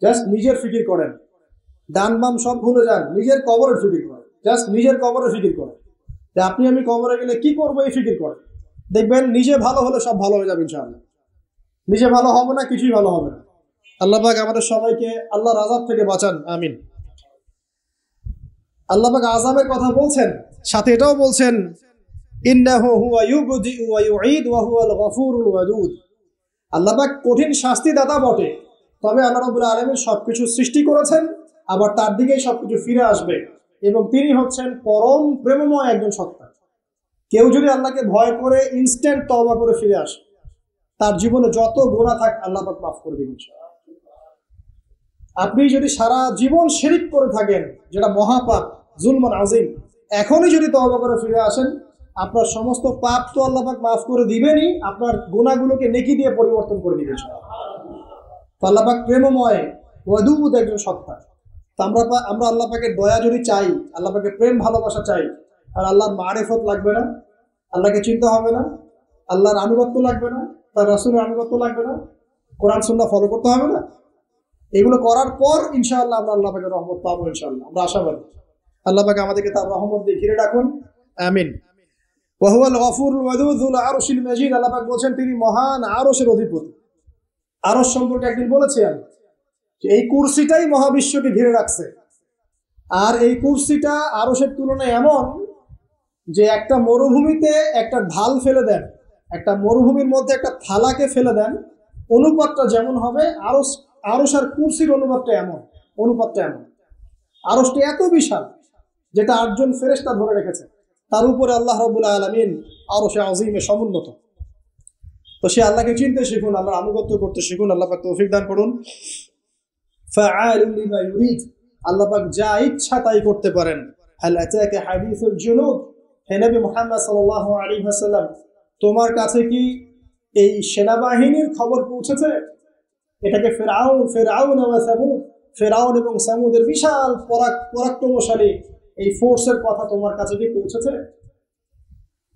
জাস্ট নিজের ফিকির করেন, ডান বাম সব ভুলে যান, নিজের কবরের ফিকির করেন, জাস্ট নিজের কবরের ফিকির করেন যে আপনি আমি কবরে গেলে কি করবো, এই ফিকির করেন। দেখবেন নিজে ভালো হলে সব ভালো হয়ে যাবে ইনশাআল্লাহ। নিজে ভালো হবে না, কিছুই ভালো হবে না। আল্লাহ পাক আমাদের সবাইকে আল্লাহর আযাব থেকে বাঁচান, আমিন। আল্লাহ পাক আযাবের কথা বলছেন, সাথে এটাও বলছেন ইন্নাহু হুয়া ইউবদিউ ওয়া ইউঈদ ওয়া হুয়াল গফুরুল ওয়াদুদ। আল্লাহ পাক কঠিন শাস্তিদাতা বটে, তবে আল্লাহ রাব্বুল আলামিন সবকিছু সৃষ্টি করেছেন, আবার তার দিকেই সবকিছু ফিরে আসবে, এবং তিনি হচ্ছেন পরম প্রেমময় একজন সত্তা। কেউ যদি আল্লাহকে ভয় করে ইনস্ট্যান্ট তওবা করে ফিরে আসে, তার জীবনে যত গুনাহ থাক আল্লাহ পাক মাফ করে দিবেন। আপনি যদি সারা জীবন শিরক করে থাকেন, যেটা মহাপাপ, জুলমান আযীম, এখনই যদি তওবা করে ফিরে আসেন, আপনার সমস্ত পাপ তো আল্লাহ পাক মাফ করে দিবেনই, আপনার গুনাহগুলোকে নেকি দিয়ে পরিবর্তন করে দিবেন। আল্লাহ পাক প্রেমময়, ওয়াদুদ একজন সত্তা। আমরা আল্লাহ পাকের দয়া যদি চাই, আল্লাহ পাকের প্রেম ভালোবাসা চাই, আর আল্লাহর মারিফত লাগবে না, আল্লাহকে চিনতে হবে না, আল্লাহর আনুগত্য লাগবে না, তার রাসূলের আনুগত্য লাগবে না, কোরআন সুন্নাহ ফলো করতে হবে না, এগুলো করার পর ইনশাআল্লাহ আমরা আল্লাহ পাকের রহমত পাবো। ইনশাআল্লাহ আমরা আশাবাদী। আল্লাহ পাক আমাদেরকে তার রহমত দিয়ে ঘিরে রাখুন, আমিন। ওয়া হুয়াল গফুরুল ওয়াদুদ যুল আরশিল মাজিদ, আল্লাহ পাক বলেন তিনি মহান আরশের অধিপতি। আরশ সম্পর্কে একদিন বলেছি আমি যে এই কুরসিটাই মহাবিশ্বকে ঘিরে রাখছে, আর এই কুরসিটা আরশের তুলনায় এমন যে একটা মরুভূমিতে একটা ঢাল ফেলে দেন, একটা মরুভূমির মধ্যে একটা থালাকে ফেলে দেন, অনুপাতটা যেমন হবে আরশ আর কুরসির অনুপাতটা এমন। আরশটি এত বিশাল যেটা 8 জন ফেরেশতা ধরে রেখেছে, তার উপরে আল্লাহ রাব্বুল আলামিন আরশে আযীমে সমুন্নত। তো সে আল্লাহকে চিনতে শিখুন, আল্লাহর আনুগত্য করতে শিখুন। আল্লাহ পাক তৌফিক দান করুন। ফাআলুন লিমা ইউরিদ, আল্লাহ পাক যা ইচ্ছা তাই করতে পারেন। হাল আতাকা হাদিসুল জুনুদ, হে নবী মুহাম্মদ সাল্লাল্লাহু আলাইহি ওয়াসাল্লাম, তোমার কাছে কি এই সেনাবাহিনীর খবর পৌঁছেছে? এটাকে ফেরাউন ওয়া সামুদ, ফেরাউন এবং সামুদের বিশাল পরাক্রমশালী এই ফোর্সের কথা তোমার কাছে কি পৌঁছেছে?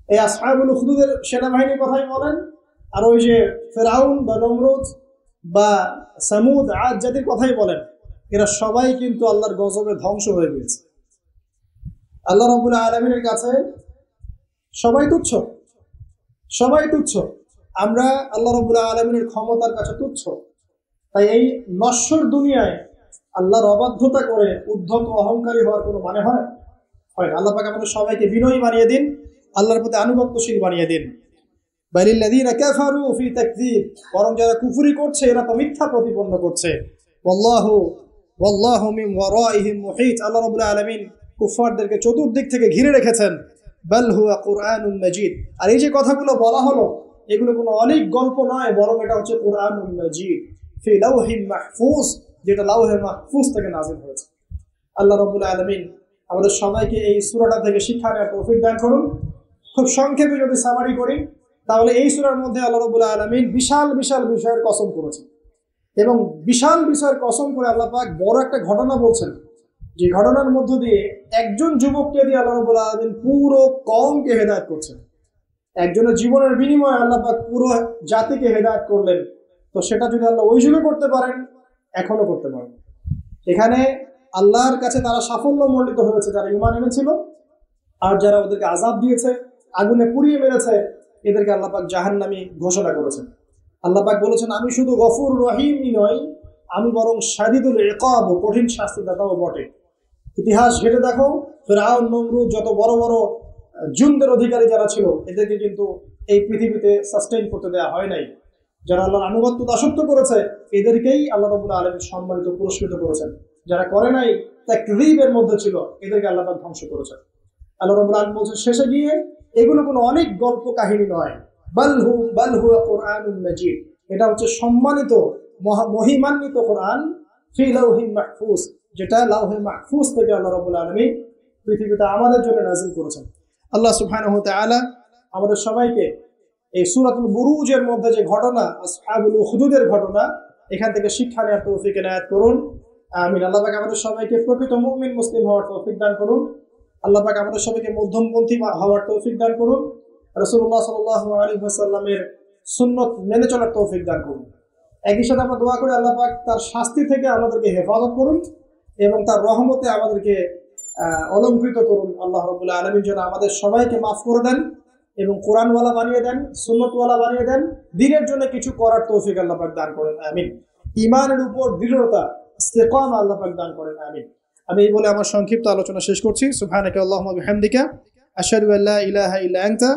এই আসহাবুল উখদুদের সেনাবাহিনীর কথাই বলেন, আর ওই যে ফেরাউন বা নমরুদ বা সামুদ আদ জাতির কথাই বলেন, এরা সবাই কিন্তু আল্লাহর গজবে ধ্বংস হয়ে গিয়েছে। আল্লাহ রাব্বুল আলামিনের কাছে সবাই তুচ্ছ, সবাই তুচ্ছ। আমরা আল্লাহ রাব্বুল আলামিনের ক্ষমতার কাছে তুচ্ছ। তাই এই নশ্বর দুনিয়ায় আল্লাহর অবাধ্যতা করে উদ্ধত অহংকারী হওয়ার কোনো মানে হয়? আল্লাহ পাক আমাদের সবাইকে বিনয়ী বানিয়ে দিন, আল্লাহর প্রতি আনুগত্যশীল বানিয়ে দিন। বালিল্লাযীনা কাফারু ফি তাকযীব, বরং যারা কুফরি করছে এরা তো মিথ্যা প্রতিপন্ন করছে। ওয়াল্লাহু মিন ওয়ারাইহিম মুহীত, আল্লাহ রাব্বুল আলামিন কুফফারদেরকে চতুর্দিক থেকে ঘিরে রেখেছেন। বাল হুয়া কুরআনুন মাজিদ, আর এই যে কথাগুলো বলা হলো এগুলো কোনো অনেক গল্প নয়, বরং এটা হচ্ছে কুরআনুন মাজিদ ফি লাওহিন মাহফুজ, যেটা লাওহে মাহফুজ থেকে নাযিল হয়েছে। আল্লাহ রাব্বুল আলামিন আমাদের সবাইকে এই সূরাটা থেকে শিক্ষা নেওয়ার তৌফিক দান করুন। খুব সংক্ষেপে যদি সামারি করি, তাহলে এই সূরার মধ্যে আল্লাহ রাব্বুল আলামিন বিশাল বিশাল বিষয়ের কসম করেছেন, এবং বিশাল বিষয়ের কসম করে আল্লাহ পাক বড় একটা ঘটনা বলছেন, যে ঘটনার মধ্য দিয়ে একজন যুবককে দিয়ে আল্লাহ রাব্বুল আলামিন পুরো কওমকে হেদায়েত করছেন। একজনের জীবনের বিনিময়ে আল্লাহ পাক পুরো জাতিকে হেদায়েত করলেন। তো সেটা যদি আল্লাহ ওই যুগে করতে পারেন, এখনো করতে পারেন। এখানে আল্লাহর কাছে তারা সাফল্য মণ্ডিত হয়েছে যারা ঈমান এনেছিল, আর যারা ওদেরকে আযাব দিয়েছে, আগুনে পুড়িয়ে মেরেছে, এদেরকে আল্লাহ পাক জাহান্নামী ঘোষণা করেছেন। আল্লাহ পাক বলেছেন, আমি শুধু গফুর রহিমই নই, আমি বরং শাদীদুল ইকাব, কঠিন শাস্তিদাতাও বটে। ইতিহাস ঘেটে দেখো, ফিরআউন, নমরুদ, যত বড় বড় জুনদের অধিকারী যারা ছিল, এদেরকে কিন্তু এই পৃথিবীতে সাস্টেইন করতে দেওয়া হয় নাই। যারা আল্লাহর আনুগত্য দাসত্ব করেছে, এদেরকেই আল্লাহ রাব্বুল আলামিন সম্মানিত পুরস্কৃত করেছেন। যারা করে নাই, তাকযীবের মধ্যে ছিল, এদেরকে আল্লাহ পাক ধ্বংস করেছেন। আল্লাহ রাব্বুল আলামিন বলছেন শেষে গিয়ে, এগুলো কোনো অনেক গল্প কাহিনী নয়, বাল হুয়া কুরআনুন মাজিদ, এটা হচ্ছে সম্মানিত মহিমান্বিত কোরআন, ফি লাওহিন মাহফুজ, যেটা লাওহে মাহফুজ থেকে আল্লাহ রাব্বুল আলামিন পৃথিবীতে আমাদের জন্য নাযিল করেছেন। আল্লাহ সুবহানাহু ওয়া তাআলা আমাদের সবাইকে এই সূরাতুল বুরুজের মধ্যে যে ঘটনা, আসহাবুল উখদুদের ঘটনা, এখান থেকে শিক্ষা নেওয়ার তৌফিক এনায়েত করুন। আমিন। আল্লাহ পাক আমাদের সবাইকে প্রকৃত মুমিন মুসলিম হওয়ার তৌফিক দান করুন। আল্লাহ পাক আমাদের সবাইকে মধ্যমপন্থী হওয়ার তৌফিক দান করুন। রাসূলুল্লাহ সাল্লাল্লাহু আলাইহি ওয়াসাল্লামের সুন্নত মেনে চলার তৌফিক দান করুন। একই সাথে আমরা দোয়া করি আল্লাহ পাক তার শাস্তি থেকে আমাদেরকে হেফাজত করুন এবং তার রহমতে আমাদেরকে অলঙ্কৃত করুন। আল্লাহ রাব্বুল আলামিন যেন আমাদের সবাইকে মাফ করে দেন এবং কোরআনওয়ালা বানিয়ে দেন, সুন্নতওয়ালা বানিয়ে দেন, দ্বীনের জন্য কিছু করার তৌফিক আল্লাহ পাক দান করেন। আমিন। ঈমানের উপর দৃঢ়তা, ইস্তেকামা আল্লাহ পাক দান করেন। আমিন। আমি এই বলে আমার সংক্ষিপ্ত আলোচনা শেষ করছি। সুবহানাকা আল্লাহুম্মা বিহামদিকা, আশহাদু আল্লা ইলাহা ইল্লা আনতা,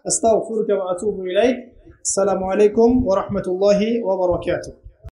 আস্তাগফিরুকা ওয়া আতুবু ইলাইক। আসসালামু আলাইকুম ওয়া রাহমাতুল্লাহি ওয়া বারাকাতুহু।